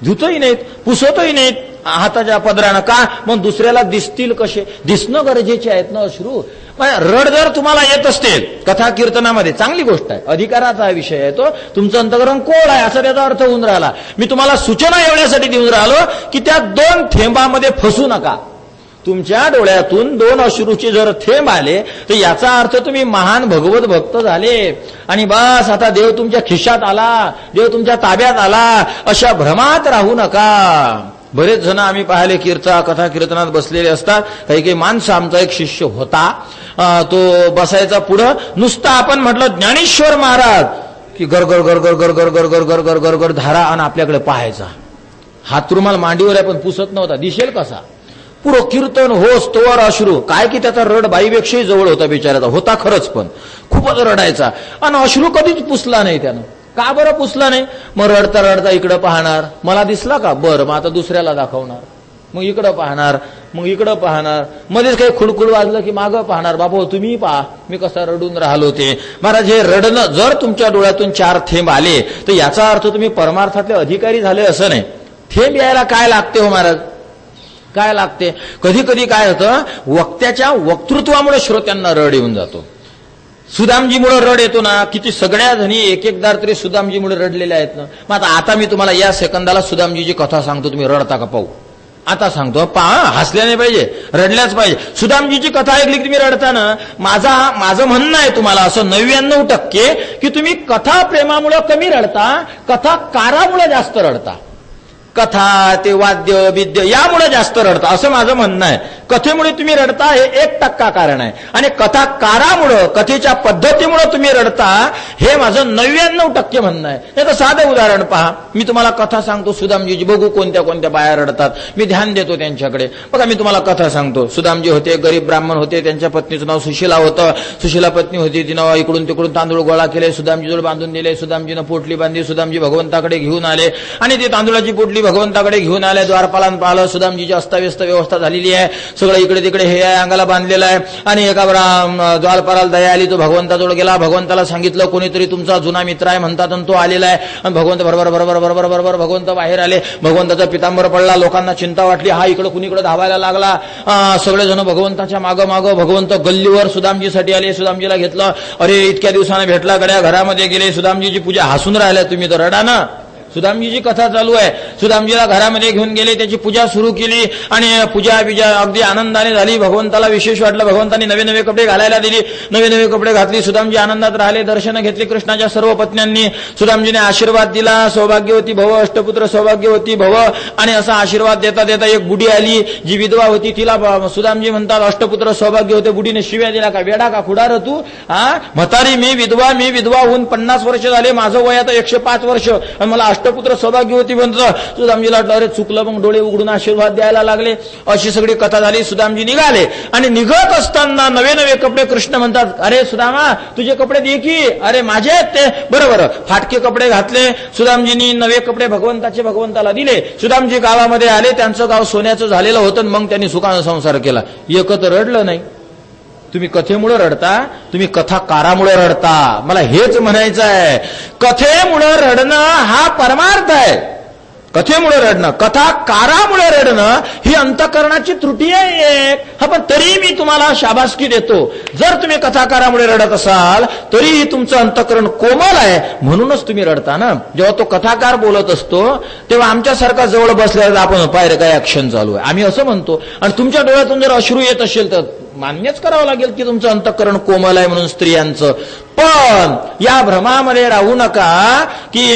धुतही नाहीत, पुसतही नाहीत हाताच्या पदरानं. का मग दुसऱ्याला दिसतील कसे? दिसणं गरजेचे आहेत ना अश्रू. रड जर तुम्हाला येत असते कथा कीर्तनामध्ये, चांगली गोष्ट आहे, अधिकाराचा विषय आहे तो. तुमचं अंतःकरण कोळ आहे असा त्याचा अर्थ होऊन राहिला. मी तुम्हाला सूचना एवढ्यासाठी देऊन राहिलो की त्या 2 थेंबामध्ये फसू नका. तुमच्या डोळ्यातून 2 अश्रूचे जर थेंब आले तर याचा अर्थ तुम्ही महान भगवत भक्त झाले आणि बस आता देव तुमच्या खिशात आला, देव तुमच्या ताब्यात आला, अशा भ्रमात राहू नका. बरेच जण आम्ही पाहिले कथा कीर्तनात बसलेले असतात. काही काही माणसं, आमचा एक शिष्य होता, तो बसायचा पुढं, नुसता आपण म्हटलं ज्ञानेश्वर महाराज की गरगर गरगर गरगर गरगर गरगर गरगर धारा, आणि आपल्याकडे पाहायचा. हात रुमाल मांडीवर आहे पण पुसत नव्हता, दिसेल कसा? पुरं कीर्तन होस तोवर अश्रू. काय की त्याचा रड बाईपेक्षाही जवळ होता बिचाराचा, होता खरंच पण खूपच रडायचा. आणि अश्रू कधीच पुसला नाही त्यानं. का बरं पुसला नाही? मग रडता रडता इकडं पाहणार, मला दिसला का, बरं मग आता दुसऱ्याला दाखवणार, मग इकडं पाहणार, मग इकडं पाहणार, मध्येच काही खुडखुड वाजलं की मागं पाहणार, बाबा तुम्ही पहा मी कसा रडून राहिलो ते. महाराज, हे रडणं जर तुमच्या डोळ्यातून 4 थेंब आले तर याचा अर्थ तुम्ही परमार्थातले अधिकारी झाले असं नाही. थेंब यायला काय लागते हो महाराज? काय लागते? कधी कधी काय होतं, वक्त्याच्या वक्तृत्वामुळे श्रोत्यांना रड येऊन जातो. सुदामजीमुळे रड येतो ना, किती सगळ्या जणी एक एकदार तरी सुदामजीमुळे रडलेल्या आहेत ना. मग आता मी तुम्हाला या सेकंदाला सुदामजीची कथा सांगतो, तुम्ही रडता का पाहू. आता सांगतो, पहा, हसल्याने पाहिजे, रडल्याच पाहिजे. सुदामजीची कथा ऐकली की तुम्ही रडता ना. माझं म्हणणं आहे तुम्हाला असं 99% की तुम्ही कथा प्रेमामुळे कमी रडता, कथा कारामुळे जास्त रडता. कथा ते वाद्य विद्य यामुळे जास्त रडता असं माझं म्हणणं आहे. कथेमुळे तुम्ही रडता हे 1% कारण आहे, आणि कथाकारामुळं कथेच्या पद्धतीमुळे तुम्ही रडता हे माझं 99% म्हणणं आहे. नाही तर साधं उदाहरण पहा, मी तुम्हाला कथा सांगतो सुदामजीची, बघू कोणत्या कोणत्या बाया रडतात, मी ध्यान देतो त्यांच्याकडे. बघा मी तुम्हाला कथा सांगतो. सुदामजी होते, गरीब ब्राह्मण होते, त्यांच्या पत्नीचं नाव सुशिला होतं. सुशिला पत्नी होती, तिनं इकडून तिकडून तांदूळ गोळा केले, सुदामजीजवळ बांधून दिले. सुदामजीनं पोटली बांधली, सुदामजी भगवंताकडे घेऊन आले आणि ते तांदूळाची पोटली भगवंताकडे घेऊन आले. द्वारपालान पाहिलं, सुदामजीची अस्ताव्यस्त व्यवस्था झालेली आहे, सगळं इकडे तिकडे हे आहे, अंगाला बांधलेलं आहे. आणि एका द्वारपालाला दया आली, तो भगवंताजवळ गेला, भगवंताला सांगितलं कोणीतरी तुमचा जुना मित्र आहे म्हणतात आणि तो आलेला आहे. आणि भगवंत बरोबर बरोबर बरोबर बरोबर भगवंत बाहेर आले. भगवंताचा पितांबर पडला, लोकांना चिंता वाटली, हा इकडं कुणीकडे धावायला लागला. सगळेजण भगवंताच्या मागं मागं. भगवंत गल्लीवर सुदामजीसाठी आले, सुदामजीला घेतलं. अरे इतक्या दिवसाने भेटला, गड्या घरामध्ये गेले, सुदामजीची पूजा. हसून राहिल्या तुम्ही तर, रडा ना. सुदामजीची कथा चालू आहे. सुदामजीला घरामध्ये घेऊन गेले, त्याची पूजा सुरू केली आणि पूजा अगदी आनंदाने झाली. भगवंताला विशेष वाटलं. भगवंतांनी नवे नवे कपडे घालायला दिली, नवे नवे कपडे घातली. सुदामजी आनंदात राहिले, दर्शनं घेतली कृष्णाच्या सर्व पत्न्यांनी. सुदामजीने आशीर्वाद दिला, सौभाग्यवती भव, अष्टपुत्र सौभाग्यवती भव. आणि असा आशीर्वाद देता देता एक बुडी आली, जी विधवा होती. तिला सुदामजी म्हणतात, अष्टपुत्र सौभाग्य होते. बुडीने शिव्या दिला, का वेडा का खुडार तू? म्हातारी मी विधवा होऊन 50 वर्ष झाले, माझं वय आता 105 वर्ष आणि मला अष्टपुत्र सौभाग्यवती म्हणतो. सुदामजीला वाटलं अरे चुकलं, मग डोळे उघडून आशीर्वाद द्यायला लागले. अशी सगळी कथा झाली. सुदामजी निघाले आणि निघत असताना नवे नवे कपडे कृष्ण म्हणतात, अरे सुदामा तुझे कपडे दे की. अरे माझे आहेत ते. बरोबर फाटके कपडे घातले सुदामजींनी, नवे कपडे भगवंताला दिले. सुदामजी गावामध्ये आले, त्यांचं गाव सोन्याचं झालेलं होतं. मग त्यांनी सुखानं संसार केला. एकत्र रडलं नाही. तुम्ही कथेमुळे रडता, तुम्ही कथाकारामुळे रडता. मला हेच म्हणायचं आहे, कथेमुळे रडणं हा परमार्थ आहे. कथेमुळे रडणं, कथाकारामुळे रडणं ही अंतःकरणाची त्रुटी आहे एक. हा पण तरी मी तुम्हाला शाबासकी देतो, जर तुम्ही कथाकारामुळे रडत असाल तरीही तुमचं अंतःकरण कोमल आहे, म्हणूनच तुम्ही रडता ना. जेव्हा तो कथाकार बोलत असतो तेव्हा आमच्यासारखा जवळ बसल्यावर आपण पाहिलं काय ऍक्शन चालू आहे आम्ही असं म्हणतो. आणि तुमच्या डोळ्यातून जर अश्रू येत असेल तर मान्यच करावं लागेल की तुमचं अंतःकरण कोमल आहे म्हणून स्त्रियांचं. पण या भ्रमामध्ये राहू नका की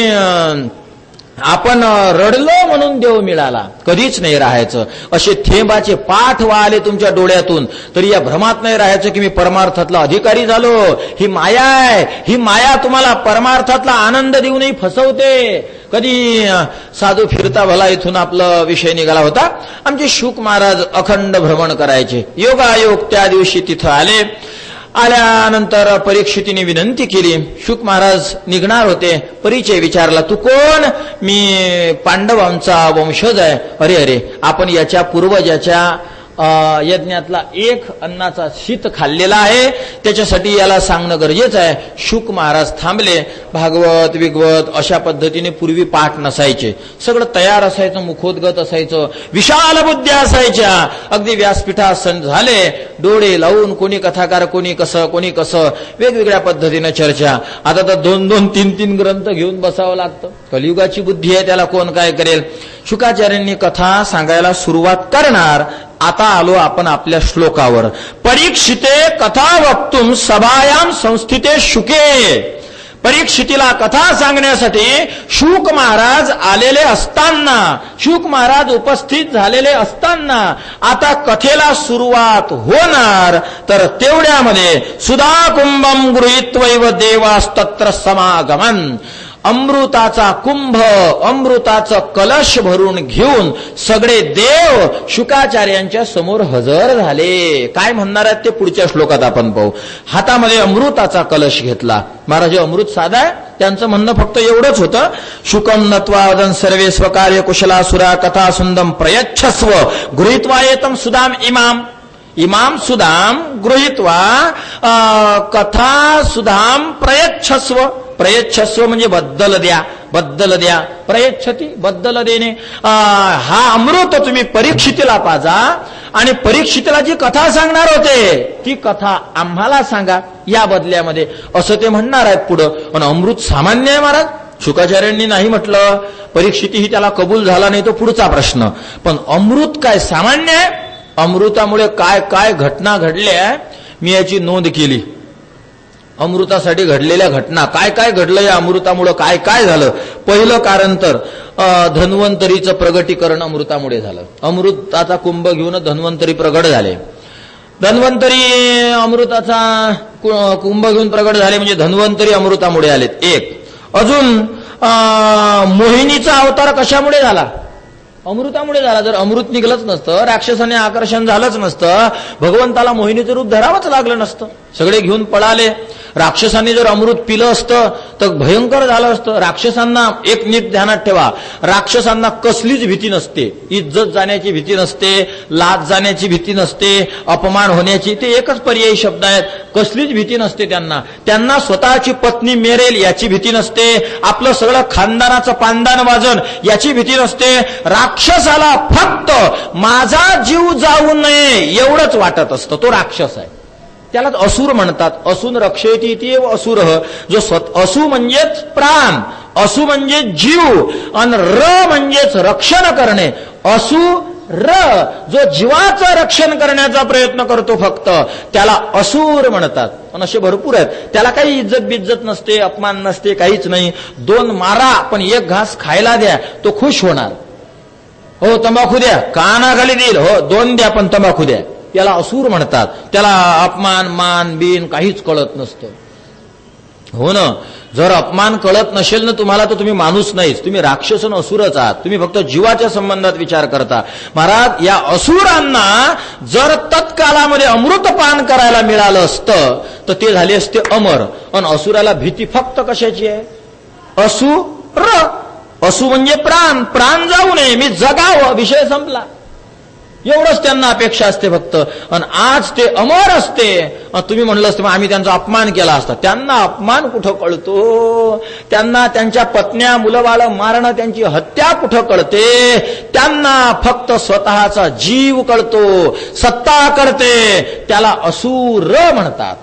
आपण रडलो म्हणून देव मिळाला. कधीच नाही राहायचं. असे थेंबाचे पाठ वाहले तुमच्या डोळ्यातून तरी या भ्रमात नाही राहायचं की मी परमार्थातला अधिकारी झालो. ही माया आहे. ही माया तुम्हाला परमार्थातला आनंद देऊनही फसवते. कधी साधू फिरता भला इथून आपला विषय निघाला होता. आमचे शुक महाराज अखंड भ्रमण करायचे. योगायोग त्या दिवशी तिथं आले. आल्यानंतर परीक्षितीने विनंती केली. शुक महाराज निघणार होते. परिचय विचारला, तू कोण? मी पांडवांचा वंशज आहे. अरे अरे, आपण याच्या पूर्वजाच्या यज्ञातला एक अन्नाचा शीत खाल्लेला आहे, त्याच्यासाठी याला सांगणं गरजेचं आहे. शुक महाराज थांबले. भागवत विगवत अशा पद्धतीने पूर्वी पाठ नसायचे. सगळं तयार असायचं, मुखोद्गत असायचं, विशाल बुद्ध्या असायच्या. अगदी व्यासपीठासन झाले, डोळे लावून कोणी कथाकार, कोणी कसं वेगवेगळ्या पद्धतीने चर्चा. आता तर 2-2, 3-3 ग्रंथ घेऊन बसावं लागतं. कलियुगाची बुद्धी आहे, त्याला कोण काय करेल. शुकाचार्यांनी कथा सांगायला सुरुवात करणार. आता आलो आपण आपल्या श्लोकावर. परीक्षिते कथा वक्तुम सभायाम संस्थिते शुके. परीक्षितीला कथा सांगण्यासाठी शुक महाराज आलेले असताना, शुक महाराज उपस्थित झालेले असताना आता कथेला सुरुवात होणार. तर तेवढ्यामध्ये सुधा कुंभम गृहीत्वैव देवास्तत्र समागमन. अमृताचा कुंभ, अमृताचं कलश भरून घेऊन सगळे देव शुकाचार्यांच्या समोर हजर झाले. काय म्हणणार आहेत ते पुढच्या श्लोकात आपण पाहू. हातामध्ये अमृताचा कलश घेतला. महाराज अमृत साधा आहे. त्यांचं म्हणणं फक्त एवढंच होतं, शुकम नत्वा वदन सर्वे स्वकार्य कुशला सुरा कथा सुंदम प्रयच्छस्व गृहीत्वा येतम सुदाम इमाम सुदाम गृहीत्वा कथा सुधाम प्रयच्छस्व. प्रयच्छस्व म्हणजे बद्दल द्या. प्रयच्छती बद्दल देणे. हा अमृत तुम्ही परीक्षितीला पाजा आणि परीक्षितीला जी कथा सांगणार होते ती कथा आम्हाला सांगा या बदल्यामध्ये, असं ते म्हणणार आहेत पुढं. पण अमृत सामान्य आहे महाराज. शुकाचार्यांनी नाही म्हटलं, परीक्षितीही त्याला कबूल झाला नाही, तो पुढचा प्रश्न. पण अमृत काय सामान्य आहे? अमृतामुळे काय काय घटना घडल्या मी याची नोंद केली. अमृतासाठी घडलेल्या घटना, काय काय घडलं या अमृतामुळे, काय काय झालं. पहिलं कारण तर धन्वंतरीचं प्रगटीकरण अमृतामुळे झालं. अमृताचा कुंभ घेऊन धन्वंतरी प्रगट झाले. धन्वंतरी अमृताचा कुंभ घेऊन प्रगट झाले म्हणजे धन्वंतरी अमृतामुळे आलेत. एक अजून मोहिनीचा अवतार कशामुळे झाला? अमृतामुळे झाला. जर अमृत निघलंच नसतं, राक्षसाने आकर्षण झालंच नसतं, भगवंताला मोहिनीचं रूप धरावंच लागलं नसतं. सगळे घेऊन पळाले. राक्षसांनी जर अमृत पिलं असतं तर भयंकर झालं असतं. राक्षसांना एक नीट ध्यानात ठेवा, राक्षसांना कसलीच भीती नसते. इज्जत जाण्याची भीती नसते, लाज जाण्याची भीती नसते, अपमान होण्याची, ते एकच पर्यायी शब्द आहेत. कसलीच भीती नसते त्यांना. त्यांना स्वतःची पत्नी मेरेल याची भीती नसते, आपलं सगळं खानदानाचं पांदान वाजन याची भीती नसते. राक्षसाला फक्त माझा जीव जाऊ नये एवढंच वाटत असतं. तो राक्षस आहे, त्यालाच असुर म्हणतात. असून रक्षयती इति एव असुर. जो असू म्हणजेच प्राण, असु म्हणजे जीव आणि र म्हणजेच रक्षण करणे. असु र जो जीवाचं रक्षण करण्याचा प्रयत्न करतो फक्त त्याला असुर म्हणतात. पण असे भरपूर आहेत, त्याला काही इज्जत बिज्जत नसते, अपमान नसते, काहीच नाही. 2 मारा पण 1 घास खायला द्या, तो खुश होणार. हो तंबाखू द्या, कानाखाली देईल. हो 2 द्या पण तंबाखू द्या. याला असुर म्हणतात. त्याला अपमान मान बिन काहीच कळत नसतं. हो ना, जर अपमान कळत नसेल ना तुम्हाला तर तुम्ही माणूस नाहीच, तुम्ही राक्षस आणि असुरच आहात. तुम्ही फक्त जीवाच्या संबंधात विचार करता. महाराज या असुरांना जर तत्कालामध्ये अमृतपान करायला मिळालं असतं तर ते झाले असते अमर. आणि असुराला भीती फक्त कशाची आहे? असुर. असु म्हणजे प्राण, प्राण जाऊ नये, मी जगावं, विषय संपला. एवढंच त्यांना अपेक्षा असते फक्त. आणि आज ते अमर असते. तुम्ही म्हणलं असते मग आम्ही त्यांचा अपमान केला असता. त्यांना अपमान कुठं कळतो? त्यांना त्यांच्या पत्न्या मुलं मारणं, त्यांची हत्या कुठं कळते? त्यांना फक्त स्वतःचा जीव कळतो, सत्ता कळते. त्याला असुर म्हणतात.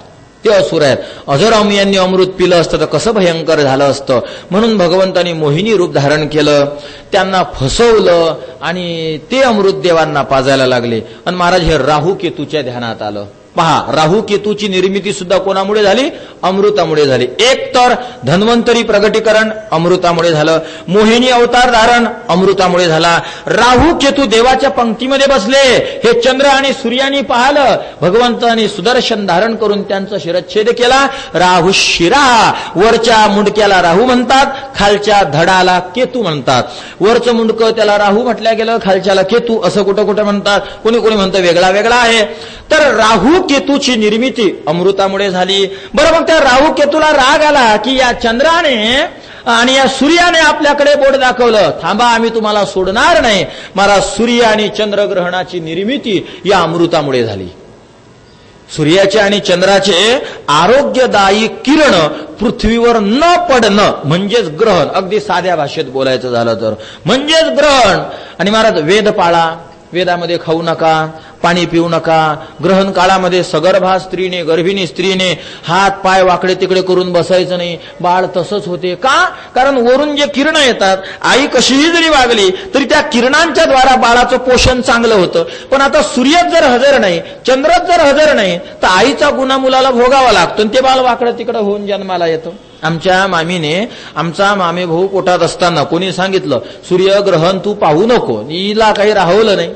ते असुर आहेत. जर यांनी अमृत पिलं असतं तर कसं भयंकर झालं असतं. म्हणून भगवंतांनी मोहिनी रूप धारण केलं, त्यांना फसवलं आणि ते अमृत देवांना पाजायला लागले. आणि महाराज हे राहू केतूच्या ध्यानात आलं. पहा, राहू केतूची निर्मिती सुद्धा कोणामुळे झाली? अमृतामुळे झाली. एक तर धन्वंतरी प्रगटीकरण अमृतामुळे झालं, मोहिनी अवतार धारण अमृतामुळे झाला. राहू केतू देवाच्या पंक्तीमध्ये बसले. हे चंद्र आणि सूर्यानी पाहिलं, भगवंतांनी सुदर्शन धारण करून त्यांचा शिरच्छेद केला. राहू शिरा, वरच्या मुंडक्याला राहू म्हणतात, खालच्या धडाला केतू म्हणतात. वरचं मुंडकं त्याला राहू म्हटलं गेलं, खालच्याला केतू असं कुठं कुठं म्हणतात. कोणी कोणी म्हणतं वेगळा वेगळा आहे. तर राहू केतूची निर्मिती अमृतामुळे झाली. बरं, मग त्या राहू केतूला राग आला की या चंद्राने आणि या सूर्याने आपल्याकडे बोट दाखवलं, थांबा आम्ही तुम्हाला सोडणार नाही. महाराज सूर्य आणि चंद्रग्रहणाची निर्मिती या अमृतामुळे झाली. सूर्याचे आणि चंद्राचे आरोग्यदायी किरण पृथ्वीवर न पडणं म्हणजेच ग्रहण. अगदी साध्या भाषेत बोलायचं झालं तर म्हणजेच ग्रहण. आणि महाराज वेद पाळा, वेदामध्ये खाऊ नका, पाणी पिऊ नका. ग्रहण काळामध्ये सगर्भा स्त्रीने, गर्भिणी स्त्रीने हात पाय वाकडे तिकडे करून बसायचं नाही. बाळ तसंच होते. का? कारण वरून जे किरण येतात, आई कशीही जरी वागली तरी त्या किरणांच्या द्वारा बाळाचं पोषण चांगलं होतं. पण आता सूर्यच जर हजर नाही, चंद्रच जर हजर नाही तर आईचा गुन्हा मुलाला भोगावा लागतो आणि ते बाळ वाकडं तिकडं होऊन जन्माला येतं. आमच्या मामीने, आमचा मामे भाऊ पोटात असताना कोणी सांगितलं सूर्यग्रहण तू पाहू नको. हिला काही राहवलं नाही.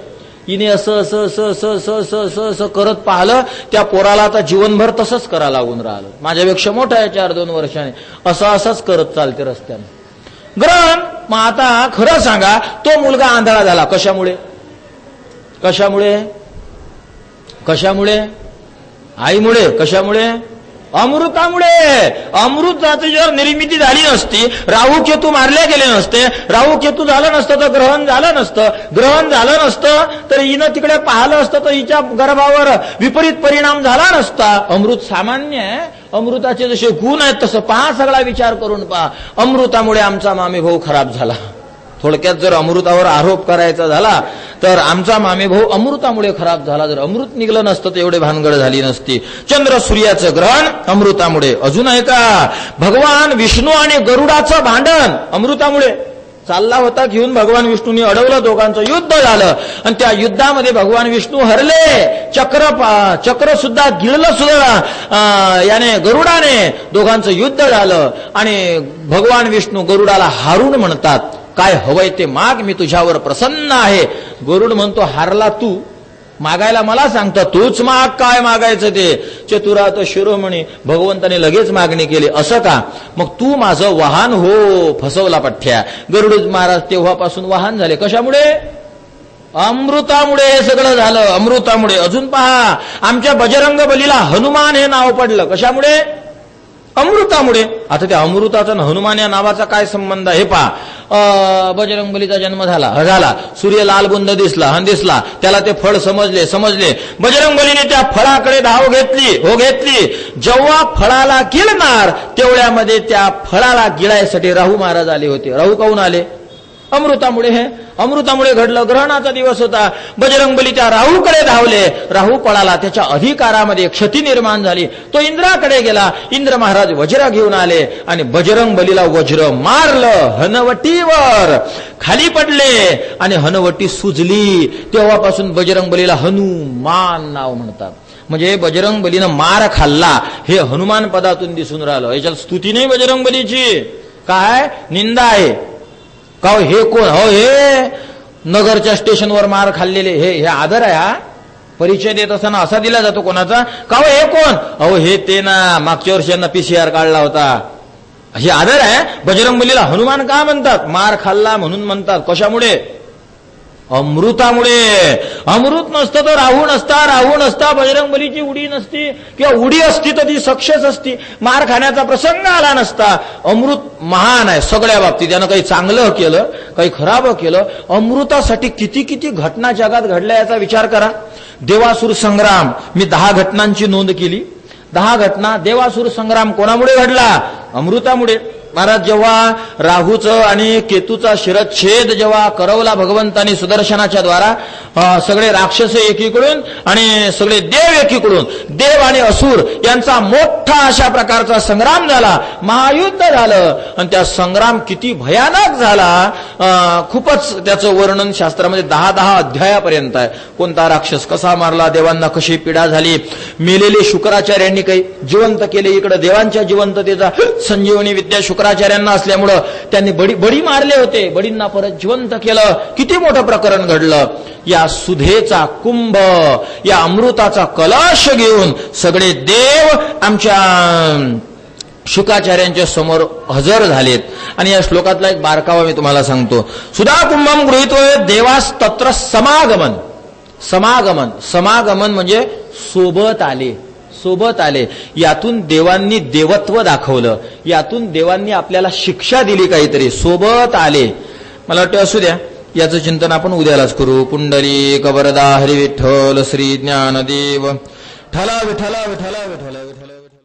हिने असं असं असं असं असं असं असं असं करत पाहिलं. त्या पोराला आता जीवनभर तसंच करा लागून राहिलं. माझ्यापेक्षा मोठा आहे 4-2 वर्षाने. असं असंच करत चालते रस्त्याने ग्रहण. मग आता खरं सांगा, तो मुलगा आंधळा झाला कशामुळे? कशामुळे? कशामुळे? आईमुळे. कशामुळे? अमृतामुळे. अमृताची जर निर्मिती झाली नसती, राहू केतू मारले गेले नसते, राहू केतू झालं नसतं तर ग्रहण झालं नसतं, ग्रहण झालं नसतं तर हिनं तिकडे पाहिलं असतं तर हिच्या गर्भावर विपरीत परिणाम झाला नसता. अमृत सामान्य आहे. अमृताचे जसे गुण आहेत तसं पहा, सगळा विचार करून पहा. अमृतामुळे आमचा मामे भाऊ खराब झाला. थोडक्यात जर अमृतावर आरोप करायचा झाला तर आमचा मामे भाऊ अमृतामुळे खराब झाला. जर अमृत निघलं नसतं तर एवढे भानगड झाली नसती. चंद्र सूर्याचं ग्रहण अमृतामुळे. अजून आहे का? भगवान विष्णू आणि गरुडाचं भांडण अमृतामुळे. चालला होता घेऊन भगवान विष्णूंनी अडवलं, दोघांचं युद्ध झालं आणि त्या युद्धामध्ये भगवान विष्णू हरले. चक्र सुद्धा गिळलं सुद्धा याने, गरुडाने. दोघांचं युद्ध झालं आणि भगवान विष्णू गरुडाला हारून म्हणतात, काय हवंय ते माग, मी तुझ्यावर प्रसन्न आहे. गरुड म्हणतो, हारला तू, मागायला मला सांगता, तूच माग, काय मागायचं ते. चतुरात शिरोमणी, भगवंताने लगेच मागणी केली. असं का? मग तू माझं वाहन हो. फसवला पठ्ठ्या. गरुड महाराज तेव्हापासून वाहन झाले. कशामुळे? अमृतामुळे हे सगळं झालं. अमृतामुळे. अजून पहा, आमच्या बजरंग बलीला हनुमान हे नाव पडलं. कशामुळे? अमृतामुळे. आता त्या अमृताचा हनुमान या नावाचा काय संबंध आहे? हे पहा, बजरंगबलीचा जन्म झाला, सूर्य लाल बुंद दिसला, त्याला ते फळ समजले. बजरंगबलीने त्या फळाकडे धाव घेतली. जेव्हा फळाला गिळणार तेवढ्यामध्ये त्या फळाला गिळायसाठी राहू महाराज आले होते. राहू काहून आले? अमृतामुळे हे अमृतामुळे घडलं. ग्रहणाचा दिवस होता. बजरंगबली त्या राहूकडे धावले. राहू पळाला. त्याच्या अधिकारामध्ये क्षती निर्माण झाली. तो इंद्राकडे गेला. इंद्र महाराज वज्र घेऊन आले आणि बजरंगबलीला वज्र मारलं. हनवटीवर खाली पडले आणि हनवटी सुजली. तेव्हापासून बजरंगबलीला हनुमान नाव म्हणतात. म्हणजे बजरंगबलीनं मार खाल्ला हे हनुमान पदातून दिसून राहिलं. याच्यात स्तुती नाही बजरंगबलीची, काय निंदा आहे. का हे कोण? हो हे नगरच्या स्टेशनवर मार खाल्लेले, हे आदर आहे. हा परिचय देत असताना असा दिला जातो कोणाचा? का हे कोण? अहो हे ते ना मागच्या वर्षी यांना PCR काढला होता. हे आदर आहे. बजरंगबलीला हनुमान का म्हणतात? मार खाल्ला म्हणून म्हणतात. कशामुळे? अमृतामुळे. अमृत नसतं तर राहू नसता बजरंगबलीची उडी नसती, किंवा उडी असती तर ती सक्सेस असती. मार खाण्याचा प्रसंग आला नसता. अमृत महान आहे सगळ्या बाबतीत. त्यानं काही चांगलं केलं, काही खराब केलं. अमृतासाठी किती किती घटना जगात घडल्या याचा विचार करा. देवासुर संग्राम, मी 10 घटनांची नोंद केली. 10 घटना. देवासुर संग्राम कोणामुळे घडला? अमृतामुळे. महाराज जेव्हा राहूचं आणि केतूचा शिरच्छेद जेव्हा करवला भगवंतानी सुदर्शनाच्या द्वारा, सगळे राक्षस एकीकडून आणि सगळे देव एकीकडून, देव आणि असुर यांचा मोठा अशा प्रकारचा संग्राम झाला. महायुद्ध झालं आणि त्या संग्राम किती भयानक झाला. खूपच त्याचं वर्णन शास्त्रामध्ये 10 अध्यायापर्यंत आहे. कोणता राक्षस कसा मारला, देवांना कशी पीडा झाली, मेलेले शुक्राचार्यांनी काही जिवंत केले. इकडे देवांच्या जिवंततेचा संजीवनी विद्या शुक्राचार्यांना असल्यामुळं त्यांनी बडी मारले होते. बडींना परत जिवंत केलं. किती मोठं प्रकरण घडलं. या सुधेचा कुंभ, या अमृताचा कलश घेऊन सगळे देव आमच्या शुकाचार्यांच्या समोर हजर झालेत. आणि या श्लोकातला एक बारकावा मी तुम्हाला सांगतो. सुधा कुंभम गृहीत्वा देवास तत्र समागमन. समागमन म्हणजे सोबत आले. यातून देवांनी देवत्व दाखवलं. यातून देवांनी आपल्याला शिक्षा दिली काहीतरी. सोबत आले. मला वाटतं असू द्या, याचं चिंतन आपण उद्यालाच करू. पुंडलिक वरदा हरी विठ्ठल श्री ज्ञानदेव. ठला विठला विठला विठला विठला.